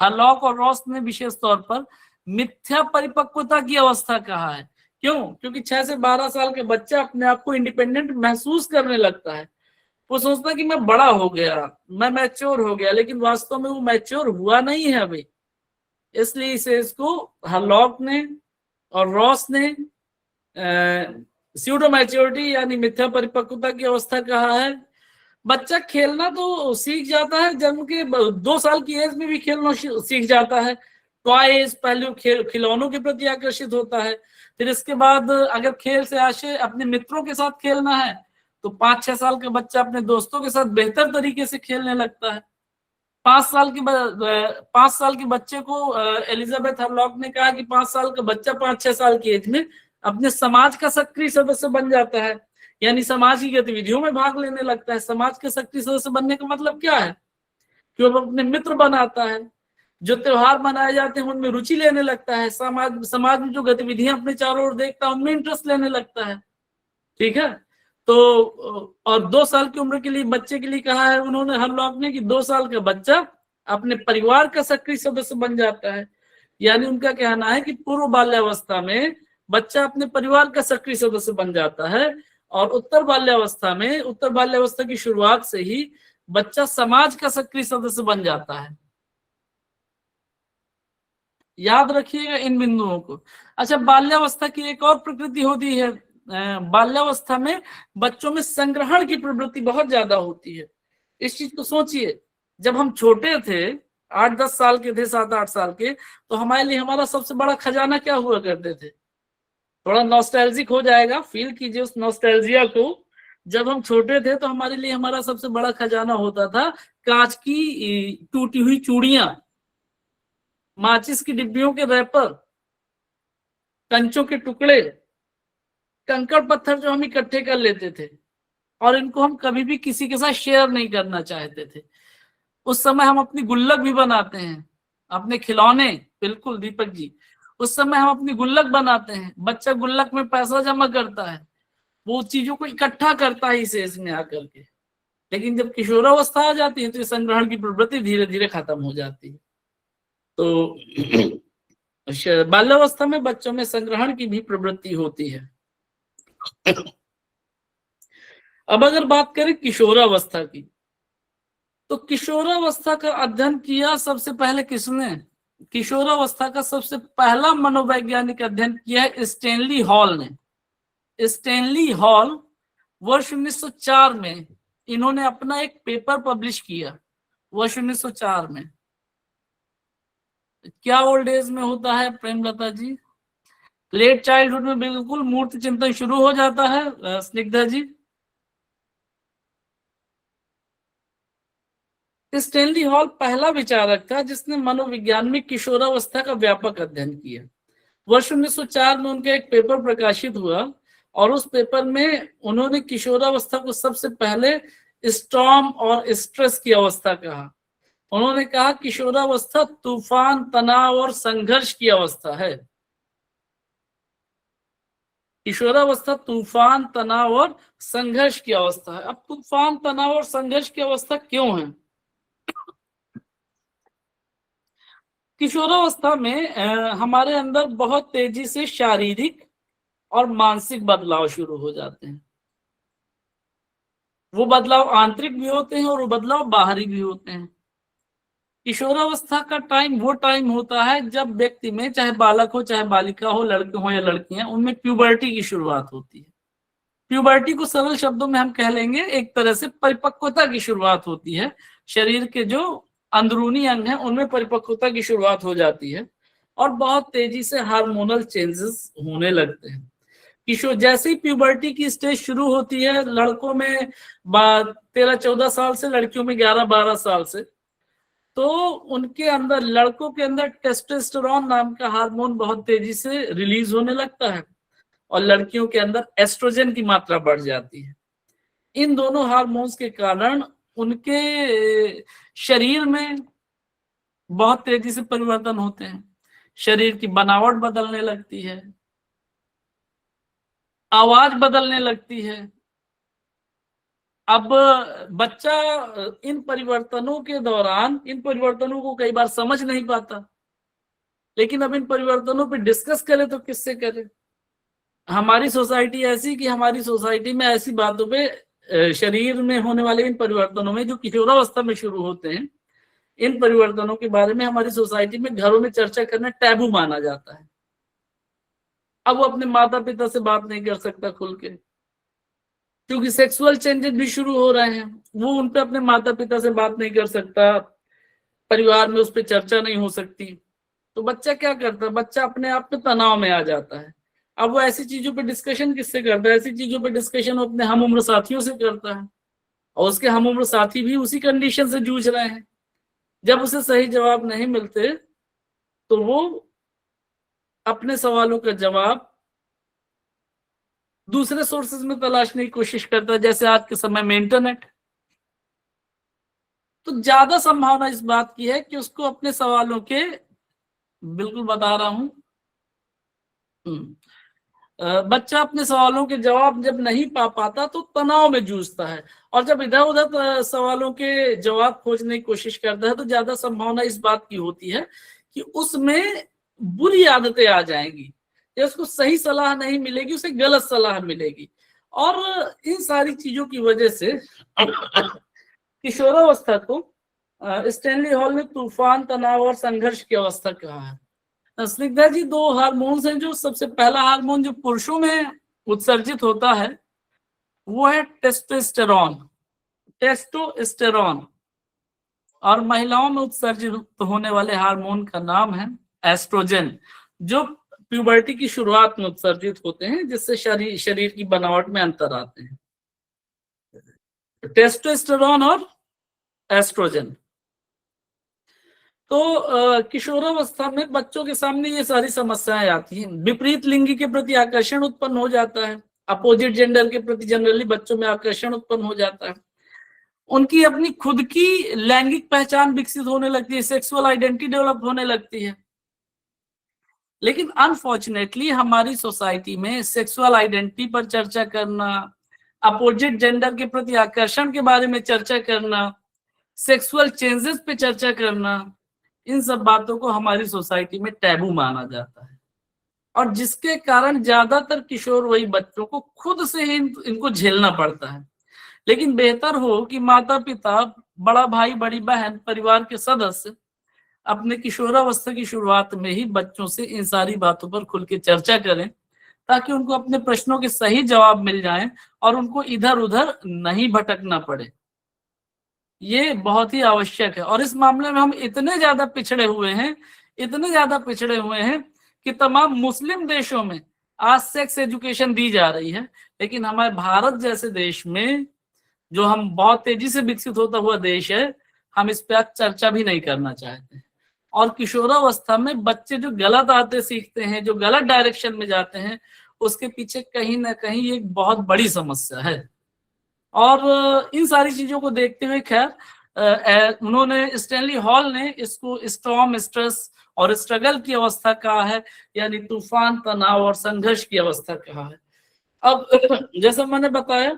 हरलॉक और रॉस ने विशेष तौर पर मिथ्या परिपक्वता की अवस्था कहा है। क्यों? क्योंकि 6 से 12 साल के बच्चा अपने आप को इंडिपेंडेंट महसूस करने लगता है। वो सोचता है कि मैं बड़ा हो गया, मैं मैच्योर हो गया, लेकिन वास्तव में वो मैच्योर हुआ नहीं है अभी। इसलिए इस एज को हरलॉक ने और रॉस ने स्यूडो मैच्योरिटी यानी मिथ्या परिपक्वता की अवस्था कहा है। बच्चा खेलना तो सीख जाता है, जन्म के 2 साल की एज में भी खेलना सीख जाता है। टॉय एज, पहले खिलौनों के प्रति आकर्षित होता है। फिर इसके बाद अगर खेल से आशय अपने मित्रों के साथ खेलना है तो 5-6 साल का बच्चा अपने दोस्तों के साथ बेहतर तरीके से खेलने लगता है। 5 साल के बच्चे को एलिजाबेथ हरलॉक ने कहा कि 5 साल का बच्चा 5-6 साल की एज में अपने समाज का सक्रिय सदस्य बन जाता है, यानी समाज की गतिविधियों में भाग लेने लगता है। समाज के सक्रिय सदस्य बनने का मतलब क्या है कि वो अपने मित्र बनाता है, जो त्योहार मनाए जाते हैं उनमें रुचि लेने लगता है, समाज में जो गतिविधियां अपने चारों ओर देखता है उनमें इंटरेस्ट लेने लगता है। ठीक है, तो और 2 साल की उम्र के लिए बच्चे के लिए कहा है उन्होंने, हरलॉक ने, कि 2 साल का बच्चा अपने परिवार का सक्रिय सदस्य बन जाता है। यानी उनका कहना है कि पूर्व बाल्यावस्था में बच्चा अपने परिवार का सक्रिय सदस्य बन जाता है, और उत्तर बाल्यावस्था की शुरुआत से ही बच्चा समाज का सक्रिय सदस्य बन जाता है। याद रखिएगा इन बिंदुओं को। अच्छा, बाल्यावस्था की एक और प्रकृति होती है, बाल्यावस्था में बच्चों में संग्रहण की प्रवृत्ति बहुत ज्यादा होती है। इस चीज को सोचिए, जब हम छोटे थे, 8-10 साल के थे, 7-8 साल के, तो हमारे लिए हमारा सबसे बड़ा खजाना क्या हुआ करते थे? थोड़ा नॉस्टैल्जिक हो जाएगा, फील कीजिए उस नॉस्टैल्जिया को। जब हम छोटे थे तो हमारे लिए हमारा सबसे बड़ा खजाना होता था कांच की टूटी हुई चूड़ियां, माचिस की डिब्बियों के रैपर, कंचों के टुकड़े, कंकड़ पत्थर जो हम इकट्ठे कर लेते थे और इनको हम कभी भी किसी के साथ शेयर नहीं करना चाहते थे। उस समय हम अपनी गुल्लक भी बनाते हैं, अपने खिलौने, बिल्कुल दीपक जी, उस समय हम अपनी गुल्लक बनाते हैं। बच्चा गुल्लक में पैसा जमा करता है, वो चीजों को इकट्ठा करता है इस एज में आकर के। लेकिन जब किशोरावस्था आ जाती है तो ये संग्रहण की प्रवृत्ति धीरे धीरे खत्म हो जाती है। तो बाल्यावस्था में बच्चों में संग्रहण की भी प्रवृत्ति होती है। अब अगर बात करें किशोरावस्था की, तो किशोरावस्था का अध्ययन किया सबसे पहले किसने? किशोरावस्था का सबसे पहला मनोवैज्ञानिक अध्ययन किया है स्टैनली हॉल ने। स्टैनली हॉल वर्ष 1904 में इन्होंने अपना एक पेपर पब्लिश किया, वर्ष 1904 में। क्या ओल्ड एज में होता है प्रेमलता जी? लेट चाइल्डहुड में बिल्कुल मूर्ति चिंतन शुरू हो जाता है। स्निग्धा जी, स्टैनली हॉल पहला विचारक था जिसने मनोविज्ञान में किशोरावस्था का व्यापक अध्ययन किया। वर्ष 1904 में उनका एक पेपर प्रकाशित हुआ और उस पेपर में उन्होंने किशोरावस्था को सबसे पहले स्टॉर्म और स्ट्रेस की अवस्था कहा। उन्होंने कहा किशोरावस्था तूफान, तनाव और संघर्ष की अवस्था है। किशोरावस्था तूफान, तनाव और संघर्ष की अवस्था है। अब तूफान, तनाव और संघर्ष की अवस्था क्यों है? किशोरावस्था में हमारे अंदर बहुत तेजी से शारीरिक और मानसिक बदलाव शुरू हो जाते हैं। वो बदलाव आंतरिक भी होते हैं और वो बदलाव बाहरी भी होते हैं। किशोरावस्था का टाइम वो टाइम होता है जब व्यक्ति में, चाहे बालक हो चाहे बालिका हो, लड़के हो या लड़कियां, उनमें प्यूबर्टी की शुरुआत होती है। प्यूबर्टी को सरल शब्दों में हम कह लेंगे एक तरह से परिपक्वता की शुरुआत होती है। शरीर के जो अंदरूनी अंग हैं उनमें परिपक्वता की शुरुआत हो जाती है और बहुत तेजी से हार्मोनल चेंजेस होने लगते हैं। किशोर जैसे ही प्यूबर्टी की स्टेज शुरू होती है, लड़कों में 13-14 साल से, लड़कियों में 11-12 साल से, तो उनके अंदर, लड़कों के अंदर टेस्टोस्टेरोन नाम का हार्मोन बहुत तेजी से रिलीज होने लगता है और लड़कियों के अंदर एस्ट्रोजन की मात्रा बढ़ जाती है। इन दोनों हार्मोन्स के कारण उनके शरीर में बहुत तेजी से परिवर्तन होते हैं। शरीर की बनावट बदलने लगती है, आवाज बदलने लगती है। अब बच्चा इन परिवर्तनों के दौरान इन परिवर्तनों को कई बार समझ नहीं पाता, लेकिन अब इन परिवर्तनों पे डिस्कस करें तो किससे करें? हमारी सोसाइटी ऐसी कि हमारी सोसाइटी में ऐसी बातों पे, शरीर में होने वाले इन परिवर्तनों में जो किशोरावस्था में शुरू होते हैं, इन परिवर्तनों के बारे में हमारी सोसाइटी में घरों में चर्चा करना टैबू माना जाता है। अब वो अपने माता पिता से बात नहीं कर सकता खुल के, क्योंकि सेक्सुअल चेंजेस भी शुरू हो रहे हैं। वो उन पे अपने माता पिता से बात नहीं कर सकता, परिवार में उस पर चर्चा नहीं हो सकती। तो बच्चा क्या करता है? बच्चा अपने आप में तनाव में आ जाता है। अब वो ऐसी चीजों पे डिस्कशन किससे करता है? ऐसी चीजों पे डिस्कशन वो अपने हम उम्र साथियों से करता है, और उसके हम उम्र साथी भी उसी कंडीशन से जूझ रहे हैं। जब उसे सही जवाब नहीं मिलते तो वो अपने सवालों का जवाब दूसरे सोर्सेज में तलाशने की कोशिश करता है, जैसे आज के समय में इंटरनेट। तो ज्यादा संभावना इस बात की है कि उसको अपने सवालों के, बिल्कुल बता रहा हूं, बच्चा अपने सवालों के जवाब जब नहीं पा पाता तो तनाव में जूझता है, और जब इधर उधर सवालों के जवाब खोजने की कोशिश करता है तो ज्यादा संभावना इस बात की होती है कि उसमें बुरी आदतें आ जाएंगी, या उसको सही सलाह नहीं मिलेगी, उसे गलत सलाह मिलेगी। और इन सारी चीजों की वजह से किशोरावस्था को स्टैनली हॉल ने तूफान, तनाव और संघर्ष की अवस्था कहा है। स्निग्धा जी, दो हार्मोन्स हैं जो, सबसे पहला हार्मोन जो पुरुषों में उत्सर्जित होता है वो है टेस्टोस्टेरोन, और महिलाओं में उत्सर्जित होने वाले हार्मोन का नाम है एस्ट्रोजन, जो प्यूबर्टी की शुरुआत में उत्सर्जित होते हैं, जिससे शरीर की बनावट में अंतर आते हैं। टेस्टोस्टेरोन और एस्ट्रोजन। तो किशोरावस्था में बच्चों के सामने ये सारी समस्याएं आती हैं। विपरीत लिंगी के प्रति आकर्षण उत्पन्न हो जाता है, अपोजिट जेंडर के प्रति जनरली बच्चों में आकर्षण उत्पन्न हो जाता है। उनकी अपनी खुद की लैंगिक पहचान विकसित होने लगती है, सेक्सुअल आइडेंटिटी डेवलप होने लगती है। लेकिन अनफॉर्चुनेटली हमारी सोसाइटी में सेक्सुअल आइडेंटिटी पर चर्चा करना, अपोजिट जेंडर के प्रति आकर्षण के बारे में चर्चा करना, सेक्सुअल चेंजेस पे चर्चा करना, इन सब बातों को हमारी सोसाइटी में टैबू माना जाता है, और जिसके कारण ज्यादातर किशोर वही बच्चों को खुद से ही इनको झेलना पड़ता है। लेकिन बेहतर हो कि माता पिता, बड़ा भाई, बड़ी बहन, परिवार के सदस्य अपने किशोरावस्था की शुरुआत में ही बच्चों से इन सारी बातों पर खुल के चर्चा करें, ताकि उनको अपने प्रश्नों के सही जवाब मिल जाएं और उनको इधर उधर नहीं भटकना पड़े। ये बहुत ही आवश्यक है। और इस मामले में हम इतने ज्यादा पिछड़े हुए हैं कि तमाम मुस्लिम देशों में आज सेक्स एजुकेशन दी जा रही है, लेकिन हमारे भारत जैसे देश में, जो हम बहुत तेजी से विकसित होता हुआ देश है, हम इस पर चर्चा भी नहीं करना चाहते। और किशोरावस्था में बच्चे जो गलत आदतें सीखते हैं, जो गलत डायरेक्शन में जाते हैं, उसके पीछे कहीं ना कहीं एक बहुत बड़ी समस्या है। और इन सारी चीजों को देखते हुए, खैर, उन्होंने, स्टैनली हॉल ने इसको स्टॉर्म, स्ट्रेस और स्ट्रगल की अवस्था कहा है, यानी तूफान, तनाव और संघर्ष की अवस्था कहा है। अब जैसा मैंने बताया,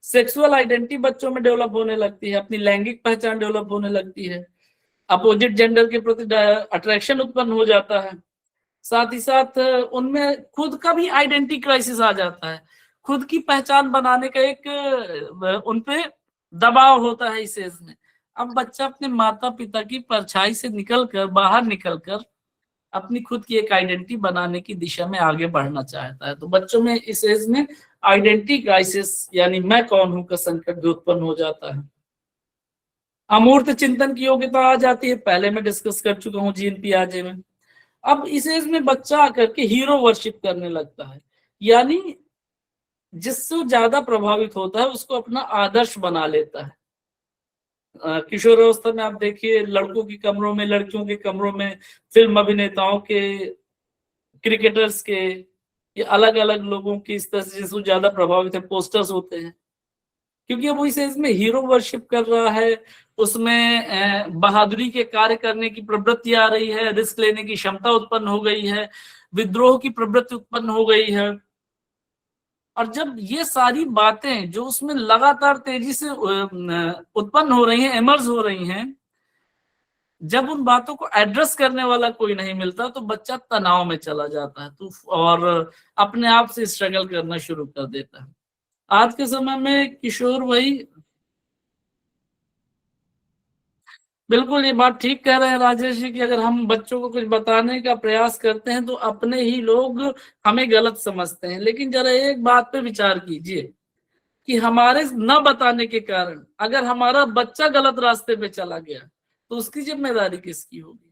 सेक्सुअल आइडेंटिटी बच्चों में डेवलप होने लगती है, अपनी लैंगिक पहचान डेवलप होने लगती है, अपोजिट जेंडर के प्रति अट्रैक्शन उत्पन्न हो जाता है, साथ ही साथ उनमें खुद का भी आइडेंटिटी क्राइसिस आ जाता है, खुद की पहचान बनाने का एक उनपे दबाव होता है इस एज में। अब बच्चा अपने माता पिता की परछाई से निकलकर, बाहर निकलकर अपनी खुद की एक आइडेंटिटी बनाने की दिशा में आगे बढ़ना चाहता है। तो बच्चों में इस एज में आइडेंटिटी क्राइसिस यानी मैं कौन हूं का संकट भी उत्पन्न हो जाता है। अमूर्त चिंतन की योग्यता आ जाती है, पहले मैं डिस्कस कर चुका हूं जीन पियाजे में। अब इस एज में बच्चा आकर के हीरो वर्शिप करने लगता है, यानी जिससे ज्यादा प्रभावित होता है उसको अपना आदर्श बना लेता है। किशोर अवस्था में आप देखिए, लड़कों के कमरों में, लड़कियों के कमरों में फिल्म अभिनेताओं के, क्रिकेटर्स के, ये अलग अलग लोगों की इस तरह से जिसको ज्यादा प्रभावित है पोस्टर्स होते हैं, क्योंकि अब इस एज में हीरो वर्शिप कर रहा है, उसमें बहादुरी के कार्य करने की प्रवृत्ति आ रही है, रिस्क लेने की क्षमता उत्पन्न हो गई है, विद्रोह की प्रवृत्ति उत्पन्न हो गई है। और जब ये सारी बातें जो उसमें लगातार तेजी से उत्पन्न हो रही हैं, इमर्ज हो रही हैं, जब उन बातों को एड्रेस करने वाला कोई नहीं मिलता तो बच्चा तनाव में चला जाता है, तो और अपने आप से स्ट्रगल करना शुरू कर देता है। आज के समय में किशोर वही, बिल्कुल ये बात ठीक कह रहे हैं राजेश जी कि अगर हम बच्चों को कुछ बताने का प्रयास करते हैं तो अपने ही लोग हमें गलत समझते हैं। लेकिन जरा एक बात पे विचार कीजिए कि हमारे न बताने के कारण अगर हमारा बच्चा गलत रास्ते पे चला गया तो उसकी जिम्मेदारी किसकी होगी?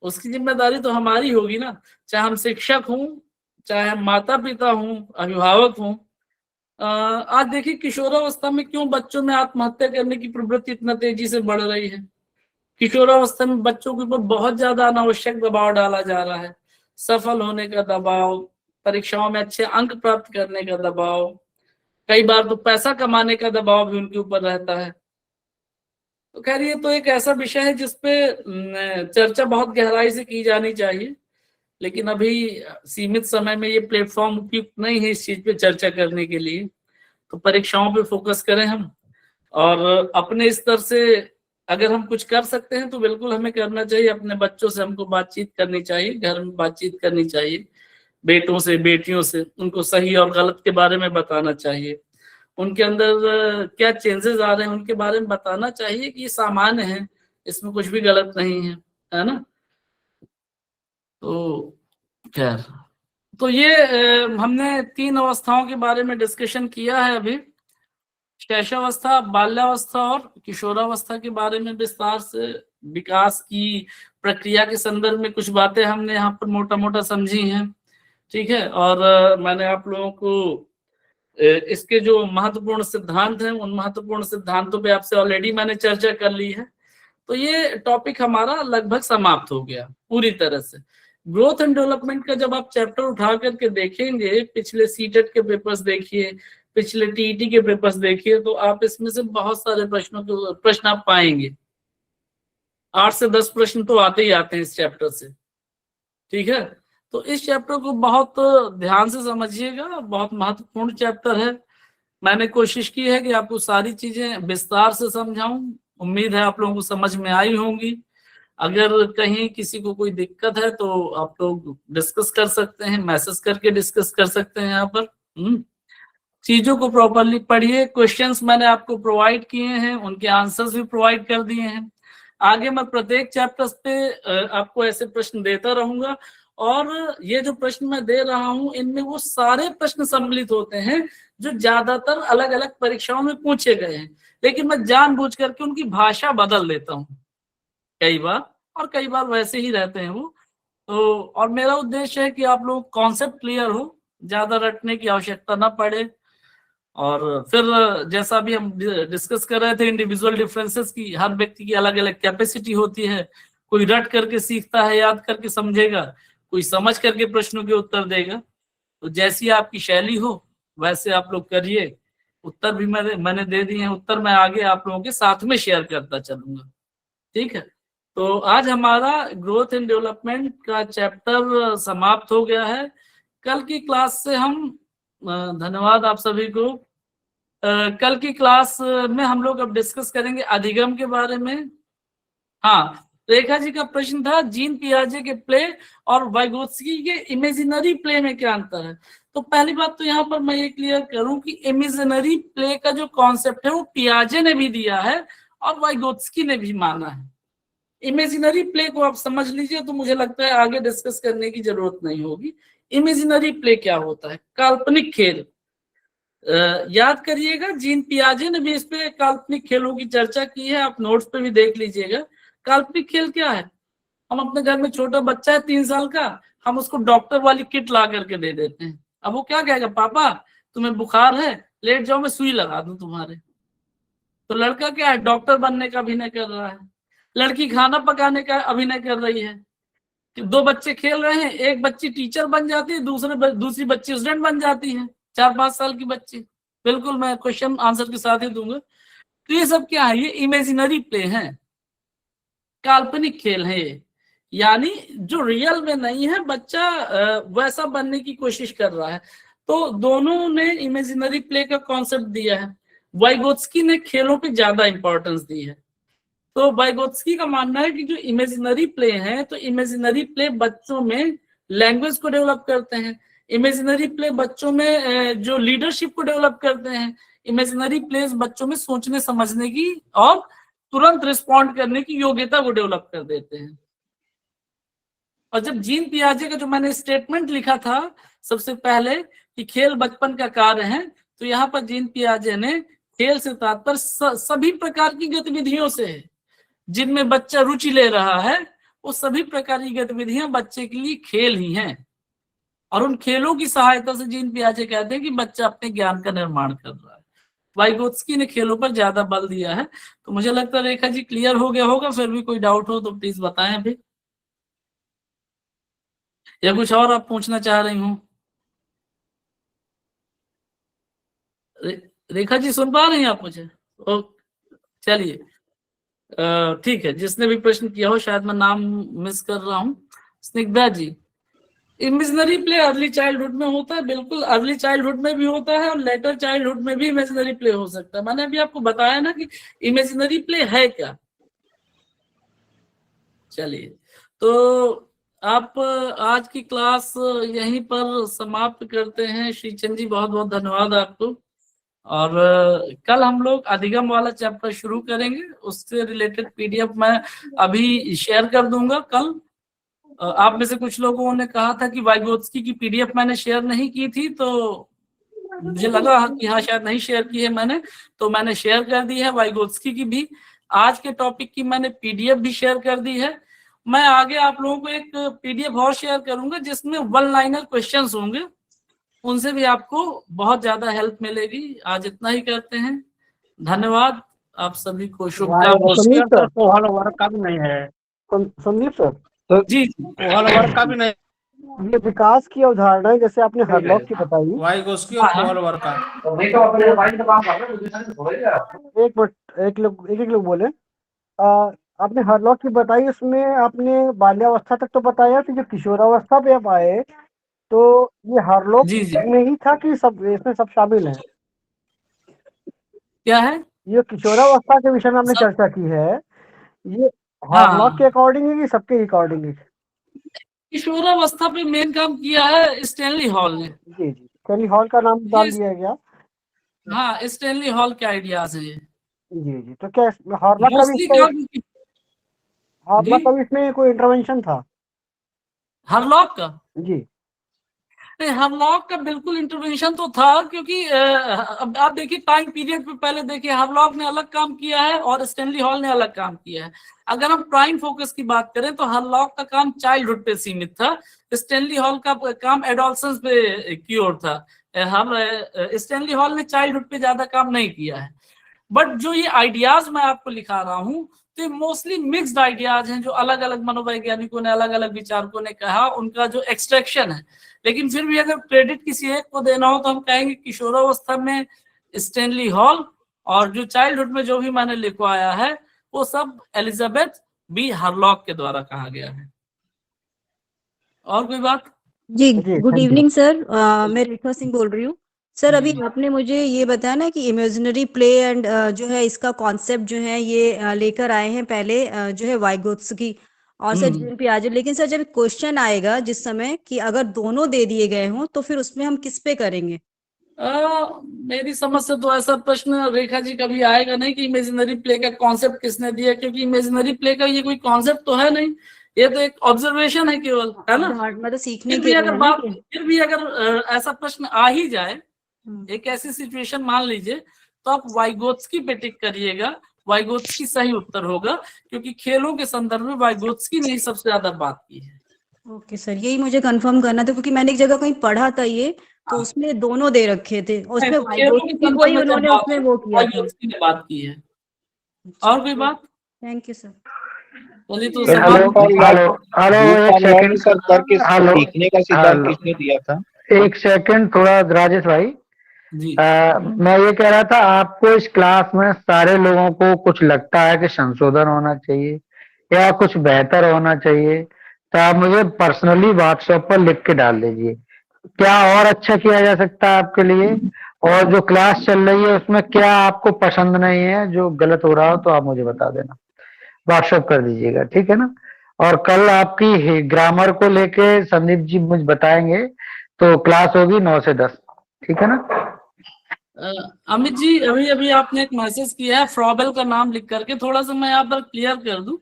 उसकी जिम्मेदारी तो हमारी होगी ना, चाहे हम शिक्षक हों, चाहे हम माता पिता हों, अभिभावक हों। आज देखिए किशोरावस्था में क्यों बच्चों में आत्महत्या करने की प्रवृत्ति इतना तेजी से बढ़ रही है। किशोरावस्था में बच्चों के ऊपर बहुत ज्यादा अनावश्यक दबाव डाला जा रहा है, सफल होने का दबाव, परीक्षाओं में अच्छे अंक प्राप्त करने का दबाव, कई बार तो पैसा कमाने का दबाव भी उनके ऊपर रहता है। तो खैर ये तो एक ऐसा विषय है जिसपे चर्चा बहुत गहराई से की जानी चाहिए, लेकिन अभी सीमित समय में ये प्लेटफॉर्म उपयुक्त नहीं है इस चीज पे चर्चा करने के लिए। तो परीक्षाओं पे फोकस करें हम, और अपने स्तर से अगर हम कुछ कर सकते हैं तो बिल्कुल हमें करना चाहिए। अपने बच्चों से हमको बातचीत करनी चाहिए, घर में बातचीत करनी चाहिए, बेटों से, बेटियों से, उनको सही और गलत के बारे में बताना चाहिए, उनके अंदर क्या चेंजेस आ रहे हैं उनके बारे में बताना चाहिए कि ये सामान्य है, इसमें कुछ भी गलत नहीं है ना। तो खैर, तो ये हमने 3 अवस्थाओं के बारे में डिस्कशन किया है अभी, शैशवावस्था, बाल्यावस्था और किशोरावस्था के बारे में विस्तार से विकास की प्रक्रिया के संदर्भ में कुछ बातें हमने यहाँ पर मोटा मोटा समझी हैं, ठीक है। और मैंने आप लोगों को इसके जो महत्वपूर्ण सिद्धांत हैं उन महत्वपूर्ण सिद्धांतों पे आपसे ऑलरेडी मैंने चर्चा कर ली है। तो ये टॉपिक हमारा लगभग समाप्त हो गया पूरी तरह से। ग्रोथ एंड डेवलपमेंट का जब आप चैप्टर उठा करके देखेंगे, पिछले सीटेट के पेपर्स देखिए, पिछले टीईटी के पेपर्स देखिए, तो आप इसमें से बहुत सारे प्रश्न आप पाएंगे। 8 से 10 प्रश्न तो आते ही आते हैं इस चैप्टर से, ठीक है। तो इस चैप्टर को बहुत ध्यान से समझिएगा, बहुत महत्वपूर्ण चैप्टर है। मैंने कोशिश की है कि आपको सारी चीजें विस्तार से समझाऊं, उम्मीद है आप लोगों को समझ में आई होंगी। अगर कहीं किसी को कोई दिक्कत है तो आप लोग डिस्कस कर सकते हैं, मैसेज करके डिस्कस कर सकते हैं यहाँ पर। चीजों को प्रॉपरली पढ़िए, क्वेश्चंस मैंने आपको प्रोवाइड किए हैं, उनके आंसर्स भी प्रोवाइड कर दिए हैं। आगे मैं प्रत्येक चैप्टर्स पे आपको ऐसे प्रश्न देता रहूंगा, और ये जो प्रश्न मैं दे रहा हूं इनमें वो सारे प्रश्न सम्मिलित होते हैं जो ज्यादातर अलग अलग परीक्षाओं में पूछे गए हैं, लेकिन मैं जानबूझ करके उनकी भाषा बदल देता हूँ कई बार, और कई बार वैसे ही रहते हैं वो। तो और मेरा उद्देश्य है कि आप लोग कॉन्सेप्ट क्लियर हो, ज्यादा रटने की आवश्यकता ना पड़े। और फिर जैसा भी हम डिस्कस कर रहे थे इंडिविजुअल डिफरेंसेस की, हर व्यक्ति की अलग अलग कैपेसिटी होती है। कोई रट करके सीखता है, याद करके समझेगा, कोई समझ करके प्रश्नों के उत्तर देगा। तो जैसी आपकी शैली हो वैसे आप लोग करिए। उत्तर भी मैंने दे दिए हैं, उत्तर मैं आगे आप लोगों के साथ में शेयर करता चलूंगा, ठीक है। तो आज हमारा ग्रोथ एंड डेवलपमेंट का चैप्टर समाप्त हो गया है। कल की क्लास से हम धन्यवाद आप सभी को। कल की क्लास में हम लोग अब डिस्कस करेंगे अधिगम के बारे में। हाँ, रेखा जी का प्रश्न था जीन पियाजे के प्ले और वाइगोत्स्की के इमेजिनरी प्ले में क्या अंतर है। तो पहली बात तो यहाँ पर मैं ये क्लियर करूं कि इमेजिनरी प्ले का जो कॉन्सेप्ट है वो पियाजे ने भी दिया है और वाइगोत्स्की ने भी माना है। इमेजिनरी प्ले को आप समझ लीजिए तो मुझे लगता है आगे डिस्कस करने की जरूरत नहीं होगी। इमेजिनरी प्ले क्या होता है? काल्पनिक खेल। याद करिएगा जीन पियाजे ने भी इस पे काल्पनिक खेलों की चर्चा की है, आप नोट्स पे भी देख लीजिएगा। काल्पनिक खेल क्या है? हम अपने घर में छोटा बच्चा है 3 साल का, हम उसको डॉक्टर वाली किट ला करके दे देते हैं। अब वो क्या कहेगा, पापा तुम्हें बुखार है, लेट जाओ मैं सुई लगा दूं तुम्हारे। तो लड़का क्या है, डॉक्टर बनने का अभिनय कर रहा है। लड़की खाना पकाने का अभिनय कर रही है। कि 2 बच्चे खेल रहे हैं, एक बच्ची टीचर बन जाती है, दूसरी बच्ची स्टूडेंट बन जाती है, 4-5 साल की बच्ची। बिल्कुल मैं क्वेश्चन आंसर के साथ ही दूंगा। तो ये सब क्या है? ये इमेजिनरी प्ले है, काल्पनिक खेल है ये, यानी जो रियल में नहीं है, बच्चा वैसा बनने की कोशिश कर रहा है। तो दोनों ने इमेजिनरी प्ले का कॉन्सेप्ट दिया है। वाइगोत्स्की ने खेलों पे ज्यादा इंपॉर्टेंस दी है। तो वाइगोत्स्की का मानना है कि जो इमेजिनरी प्ले है, तो इमेजिनरी प्ले बच्चों में लैंग्वेज को डेवलप करते हैं। इमेजिनरी प्ले बच्चों में जो लीडरशिप को डेवलप करते हैं। इमेजिनरी प्लेस बच्चों में सोचने समझने की और तुरंत रिस्पॉन्ड करने की योग्यता को डेवलप कर देते हैं। और जब जीन पियाजे का जो मैंने स्टेटमेंट लिखा था सबसे पहले कि खेल बचपन का कार्य है, तो यहाँ पर जीन पियाजे ने खेल से तात्पर्य सभी प्रकार की गतिविधियों से है जिनमें बच्चा रुचि ले रहा है। वो सभी प्रकार की गतिविधियां बच्चे के लिए खेल ही हैं, और उन खेलों की सहायता से जीन पियाजे कहते हैं कि बच्चा अपने ज्ञान का निर्माण कर रहा है। वाइगोत्स्की ने खेलों पर ज्यादा बल दिया है। तो मुझे लगता है रेखा जी क्लियर हो गया होगा। फिर भी कोई डाउट हो तो प्लीज बताएं अभी, या कुछ और आप पूछना चाह रही हूँ। रेखा जी सुन पा रही हैं आप मुझे? चलिए ठीक है, जिसने भी प्रश्न किया हो, शायद मैं नाम मिस कर रहा हूँ। स्निग्धा जी, इमेजिनरी प्ले अर्ली चाइल्डहुड में होता है। बिल्कुल, अर्ली चाइल्डहुड में भी होता है और लेटर चाइल्डहुड में भी इमेजिनरी प्ले हो सकता है। मैंने अभी आपको बताया ना कि इमेजिनरी प्ले है क्या। चलिए, तो आप आज की क्लास यहीं पर समाप्त करते हैं। श्रीचंद जी बहुत बहुत धन्यवाद आपको। और कल हम लोग अधिगम वाला चैप्टर शुरू करेंगे, उससे रिलेटेड पीडीएफ मैं अभी शेयर कर दूंगा कल। आप में से कुछ लोगों ने कहा था कि वाइगोत्स्की की पीडीएफ मैंने शेयर नहीं की थी, तो मुझे लगा कि हाँ शायद नहीं शेयर की है मैंने, तो मैंने शेयर कर दी है वाइगोत्स्की की भी। आज के टॉपिक की मैंने पीडीएफ भी शेयर कर दी है। मैं आगे आप लोगों को एक पीडीएफ और शेयर करूंगा जिसमें 1 लाइनर क्वेश्चंस होंगे, उनसे भी आपको बहुत ज्यादा हेल्प मिलेगी। आज इतना ही करते हैं, धन्यवाद। आप सभी को शुभकामनाएं। वाला वर्क का भी नहीं है संदीप सर, जी वाला वर्क का भी नहीं, ये विकास की अवधारणा है, जैसे आपने हरलॉक की बताई। वाइगोत्स्की और पोहल वर्क का। एक लोग बोले। आपने हरलॉक की बताई, उसमें आपने बाल्यावस्था तक तो बताया, फिर जो किशोरावस्था पे आप आए तो ये हरलॉक में ही था कि सब इसमें सब शामिल है? क्या है ये किशोरावस्था के विषय में आपने चर्चा की है, ये हरलॉक के अकॉर्डिंग है कि सबके अकॉर्डिंग है? किशोरावस्था पे मेन काम किया है स्टैनली हॉल ने। जी जी, स्टैनली हॉल का नाम डाल दिया गया। हाँ, स्टैनली हॉल के आइडियाज है ये। जी जी, तो क्या हरलॉक का भी इसमें कोई इंटरवेंशन था? हरलॉक का? जी नहीं, हरलॉक का बिल्कुल इंटरवेंशन तो था, क्योंकि अब आप देखिए टाइम पीरियड पे पहले देखिए, हरलॉक ने अलग काम किया है और स्टैनली हॉल ने अलग काम किया है। अगर हम प्राइम फोकस की बात करें तो हरलॉक का काम चाइल्डहुड पे सीमित था, स्टैनली हॉल का काम एडोलसेंस पे की ओर था। स्टैनली हॉल ने चाइल्डहुड पे ज्यादा काम नहीं किया है। बट जो ये आइडियाज मैं आपको लिखा रहा हूँ, तो ये मोस्टली मिक्स्ड आइडियाज हैं, जो अलग अलग मनोवैज्ञानिकों ने, अलग अलग विचारकों ने कहा, उनका जो एक्सट्रैक्शन है। लेकिन फिर भी अगर क्रेडिट किसी एक को देना हो तो हम कहेंगे किशोरावस्था में स्टैनली हॉल, और जो चाइल्डहुड में जो भी मैंने लिखवाया है वो सब एलिजाबेथ बी हरलॉक के द्वारा कहा गया है। और कोई बात? जी, गुड इवनिंग सर, मैं रेखा सिंह बोल रही हूँ। सर अभी जी। आपने मुझे ये बताया ना कि इमेजिनरी प्ले एंड जो है इसका कॉन्सेप्ट जो है ये लेकर आए हैं पहले जो है वाइगोत्स्की और सर जीन पियाजे, लेकिन सर जब क्वेश्चन आएगा जिस समय कि अगर दोनों दे दिए गए हों तो फिर उसमें हम किस पे करेंगे? मेरी समझ से तो ऐसा प्रश्न रेखा जी कभी आएगा नहीं कि इमेजिनरी प्ले का कॉन्सेप्ट किसने दिया, क्योंकि इमेजिनरी प्ले का ये कोई कॉन्सेप्ट तो है नहीं, ये तो एक ऑब्जर्वेशन है केवल, है ना। मतलब सीखने फिर के भी लिए अगर है ना बात कि फिर भी अगर ऐसा प्रश्न आ ही जाए, हम्म, एक ऐसी सिचुएशन मान लीजिए, तो आप वाइगोत्स्की पे टिक करिएगा, वाइगोत्स्की सही उत्तर होगा, क्योंकि खेलों के संदर्भ में वाइगोत्स्की ने ही सबसे ज्यादा बात की है। ओके सर, यही मुझे कंफर्म करना था क्योंकि मैंने एक जगह कहीं पढ़ा था ये, तो हाँ। उसमें दोनों दे रखे थे और नहीं, उसमें तो खेलों के वाइगोत्स्की को संदर्भ ही में जब उन्होंने बात उसमें है, वो किया था। वाइगोत्स्की ने बात की है। और कोई बात? Thank you sir. चलिए, तो सर समाप्त। हेलो हेलो एक सेकंड, सर करके हेलो सीखने का सिद्धांत हेलो किसने दिया था? एक सेकंड, थोड़ा राजेश भाई, जी। मैं ये कह रहा था आपको इस क्लास में सारे लोगों को कुछ लगता है कि संशोधन होना चाहिए या कुछ बेहतर होना चाहिए, तो आप मुझे पर्सनली व्हाट्सएप पर लिख के डाल दीजिए क्या और अच्छा किया जा सकता है आपके लिए, और जो क्लास चल रही है उसमें क्या आपको पसंद नहीं है, जो गलत हो रहा हो तो आप मुझे बता देना, व्हाट्सएप कर दीजिएगा, ठीक है ना। और कल आपकी ग्रामर को लेके संदीप जी मुझे बताएंगे, तो क्लास होगी 9 से 10, ठीक है ना। अमित जी, अभी अभी आपने एक मैसेज किया है फ्रॉबेल का नाम लिख करके, थोड़ा सा मैं यहाँ पर क्लियर कर दूं।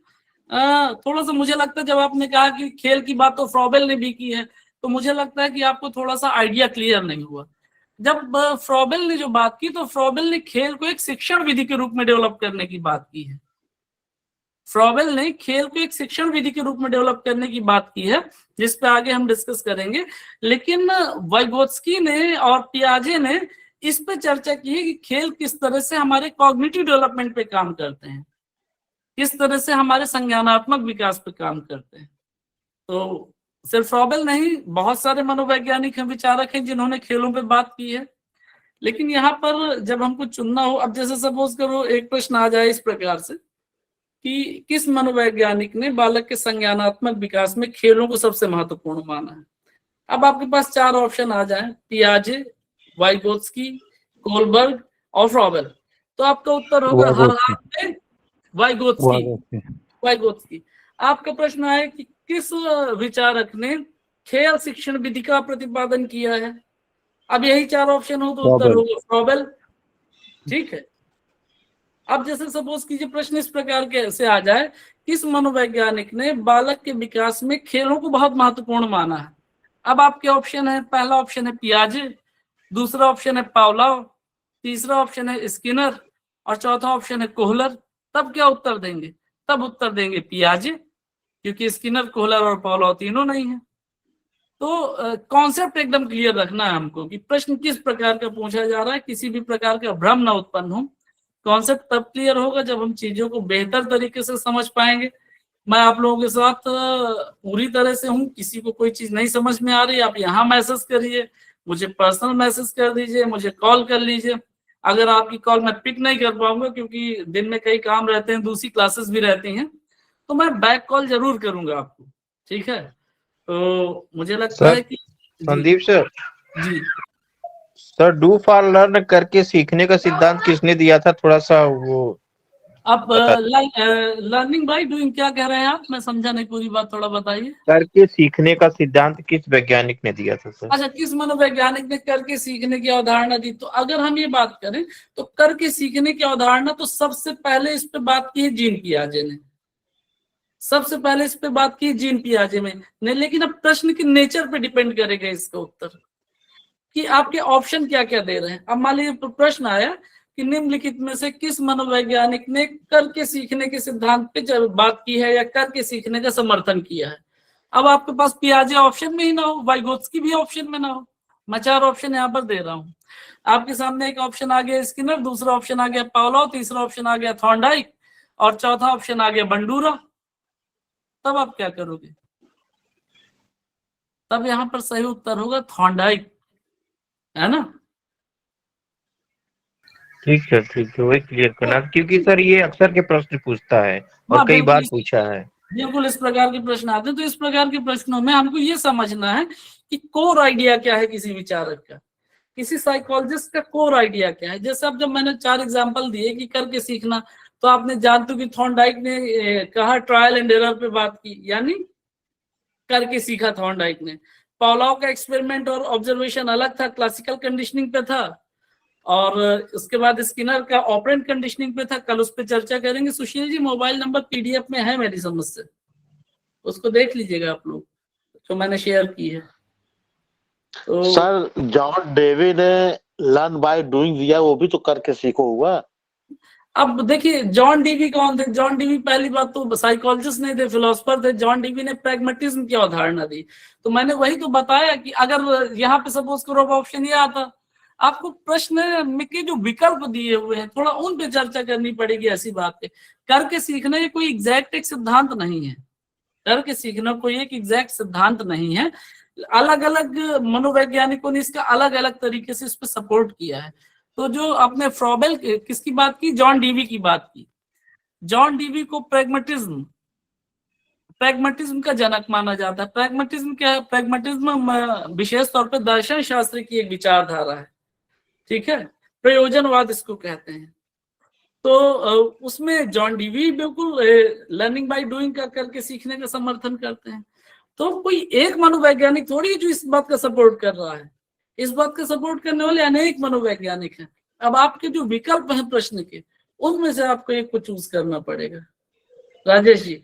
थोड़ा सा मुझे लगता है जब आपने कहा कि खेल की बात तो फ्रॉबेल ने भी की है, तो मुझे लगता है कि आपको थोड़ा सा आइडिया क्लियर नहीं हुआ। जब फ्रॉबेल ने जो बात की, तो फ्रॉबेल ने खेल को एक शिक्षण विधि के रूप में डेवलप करने की बात की है। फ्रॉबेल ने खेल को एक शिक्षण विधि के रूप में डेवलप करने की बात की है, जिस पे आगे हम डिस्कस करेंगे। लेकिन वाइगोत्स्की ने और पियाजे ने इस पे चर्चा की है कि खेल किस तरह से हमारे कॉग्निटिव डेवलपमेंट पे काम करते हैं, किस तरह से हमारे संज्ञानात्मक विकास पे काम करते हैं। तो सिर्फ फ्रॉबेल नहीं, बहुत सारे मनोवैज्ञानिक हैं, विचारक हैं, जिन्होंने खेलों पे बात की है। लेकिन यहाँ पर जब हमको चुनना हो, अब जैसे सपोज करो एक प्रश्न आ जाए इस प्रकार से कि किस मनोवैज्ञानिक ने बालक के संज्ञानात्मक विकास में खेलों को सबसे महत्वपूर्ण माना है। अब आपके पास 4 ऑप्शन आ जाए, पियाजे, वाइगोत्स्की, कोलबर्ग और फ्रॉबेल, तो आपका उत्तर होगा हर हाल में वाइगोत्स्की। आपका प्रश्न है कि किस विचारक ने खेल शिक्षण विधि का प्रतिपादन किया है। अब यही 4 ऑप्शन हो तो उत्तर होगा फ्रॉबेल, ठीक है। अब जैसे सपोज कीजिए प्रश्न इस प्रकार के से आ जाए, किस मनोवैज्ञानिक ने बालक के विकास में खेलों को बहुत महत्वपूर्ण माना है। अब आपके ऑप्शन है, पहला ऑप्शन है पियाजे, दूसरा ऑप्शन है पावलोव, तीसरा ऑप्शन है स्किनर और चौथा ऑप्शन है कोहलर। तब क्या उत्तर देंगे? तब उत्तर देंगे पियाजे, क्योंकि स्किनर, कोहलर और पावलोव तीनों नहीं है। तो कॉन्सेप्ट एकदम क्लियर रखना है हमको कि प्रश्न किस प्रकार का पूछा जा रहा है, किसी भी प्रकार का भ्रम ना उत्पन्न हो। कॉन्सेप्ट तब क्लियर होगा जब हम चीजों को बेहतर तरीके से समझ पाएंगे। मैं आप लोगों के साथ पूरी तरह से हूँ, किसी को कोई चीज नहीं समझ में आ रही, आप यहाँ मैसेज करिए, मुझे पर्सनल मैसेज कर दीजिए, मुझे कॉल कर लीजिए। अगर आपकी कॉल मैं पिक नहीं कर पाऊंगा क्योंकि दिन में कई काम रहते हैं, दूसरी क्लासेस भी रहती हैं, तो मैं बैक कॉल जरूर करूंगा आपको, ठीक है। तो मुझे लगता है कि संदीप सर, जी सर डू फॉर लर्न करके सीखने का सिद्धांत किसने दिया था? थोड़ा सा वो आप लर्निंग बाय डूइंग क्या कह रहे हैं आप? मैं समझा नहीं पूरी बात, थोड़ा बताइए। करके सीखने का सिद्धांत किस वैज्ञानिक ने दिया था सर? अच्छा, किस मनोवैज्ञानिक ने करके सीखने की अवधारणा दी? तो अगर हम ये बात करें तो करके सीखने की अवधारणा तो सबसे पहले इस पे बात की है जीन पियाजे ने, सबसे पहले इस पे बात की जीन पियाजे में ने। लेकिन अब प्रश्न की नेचर पे डिपेंड करेगा इसका उत्तर, कि आपके ऑप्शन क्या क्या दे रहे हैं। अब मान लीजिए प्रश्न आया कि निम्नलिखित में से किस मनोवैज्ञानिक ने करके सीखने के सिद्धांत पे जब बात की है या करके सीखने का समर्थन किया है। अब आपके पास पियाजे ऑप्शन में ही ना हो, वाइगोत्स्की भी ऑप्शन में ना हो। मैं 4 ऑप्शन यहाँ पर दे रहा हूँ आपके सामने। एक ऑप्शन आ गया स्किनर, दूसरा ऑप्शन आ गया पावलोव, तीसरा ऑप्शन आ गया थॉर्नडाइक और चौथा ऑप्शन आ गया बंडूरा। तब आप क्या करोगे? तब यहाँ पर सही उत्तर होगा थॉर्नडाइक, है ना। ठीक है, वही क्लियर करना, क्योंकि सर ये अक्सर के प्रश्न पूछता है और कई बार पूछा है। बिल्कुल इस प्रकार के प्रश्न आते हैं। तो इस प्रकार के प्रश्नों में हमको ये समझना है कि कोर आइडिया क्या है किसी विचारक का। किसी साइकोलॉजिस्ट का कोर आइडिया क्या है। जैसे अब जब मैंने 4 एग्जांपल दिए कि करके सीखना, तो आपने जानते कि थॉर्नडाइक ने कहा ट्रायल एंड एरर पे बात की, यानी करके सीखा थॉर्नडाइक ने। पावलोव का एक्सपेरिमेंट और ऑब्जर्वेशन अलग था, क्लासिकल कंडीशनिंग पे था, और उसके बाद स्किनर का ऑपरेंट कंडीशनिंग पे था। कल उस पर चर्चा करेंगे। Sushil ji, mobile number PDF में है मेरी समझ से, उसको देख लीजिएगा आप लोग, जो मैंने शेयर की है। तो सर जॉन डेवी ने लर्न बाय डूइंग दिया, वो भी तो करके सीखो हुआ। अब देखिए जॉन डीवी कौन थे। जॉन डीवी पहली बात तो साइकोलॉजिस्ट नहीं थे, फिलोसफर थे। जॉन डीवी ने प्रैग्मेटिज्म की अवधारणा दी। तो मैंने वही तो बताया कि अगर यहाँ पे सपोज करो ऑप्शन ये आता, आपको प्रश्न में के जो विकल्प दिए हुए हैं थोड़ा उन पे चर्चा करनी पड़ेगी। ऐसी बात है, करके सीखना ये कोई एग्जैक्ट एक सिद्धांत नहीं है। करके सीखना कोई एक एग्जैक्ट सिद्धांत नहीं है। अलग अलग मनोवैज्ञानिकों ने इसका अलग अलग तरीके से इस पे सपोर्ट किया है। तो जो आपने फ्रॉबेल किसकी बात की, जॉन डीवी की बात की। जॉन डीवी को प्रैग्मेटिज्म का जनक माना जाता है। प्रैग्मेटिज्म क्या है? प्रैग्मेटिज्म विशेष तौर पे दर्शन शास्त्र की एक विचारधारा है, ठीक है, प्रयोजनवाद इसको कहते हैं। तो उसमें जॉन डीवी बिल्कुल लर्निंग बाय डूइंग का करके सीखने का समर्थन करते हैं। तो कोई एक मनोवैज्ञानिक थोड़ी जो इस बात का सपोर्ट कर रहा है, इस बात का सपोर्ट करने वाले अनेक मनोवैज्ञानिक हैं। अब आपके जो विकल्प हैं प्रश्न के, उनमें से आपको एक को चूज करना पड़ेगा। राजेश जी,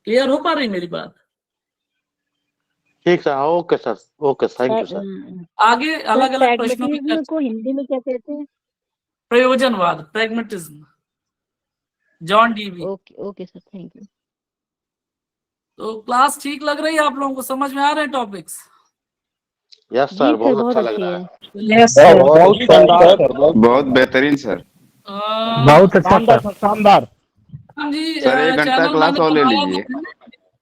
क्लियर हो पा रही मेरी बात? ठीक sir, okay sir, okay, thank you sir. आगे अलग अलग प्रश्नों की प्रैग्मेटिज्म को हिंदी में क्या कहते हैं? प्रयोजनवाद, pragmatism, John Dewey. Okay okay sir, thank you. तो क्लास ठीक लग रही है आप लोगों को? समझ में आ रहे हैं टॉपिक्स? यस जी सर, सर, बहुत बहुत अच्छा लग अच्छी रहा है। है। बहुत बेहतरीन सर। बहुत अच्छा शानदार सर। सर, शानदार। हाँ जी, सर, 1 घंटा चैनल क्लास मैंने और ले बनाया लीजिए। था,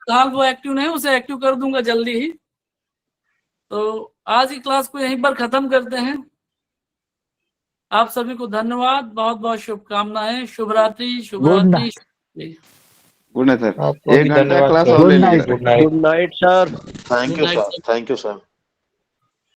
फिलहाल वो एक्टिव नहीं है, उसे एक्टिव कर दूंगा जल्दी ही। तो आज की क्लास को यहीं पर खत्म करते हैं। आप सभी को धन्यवाद, बहुत बहुत शुभकामनाएं। शुभ रात्रि, शुभ रात्रि। गुड नाइट सर, आपको 1 भी घंटा धन्यवाद क्लास सर। और ले गुड लीजिए night. Sir. Good night. Good night sir, thank good you night sir, sir. Thank you sir.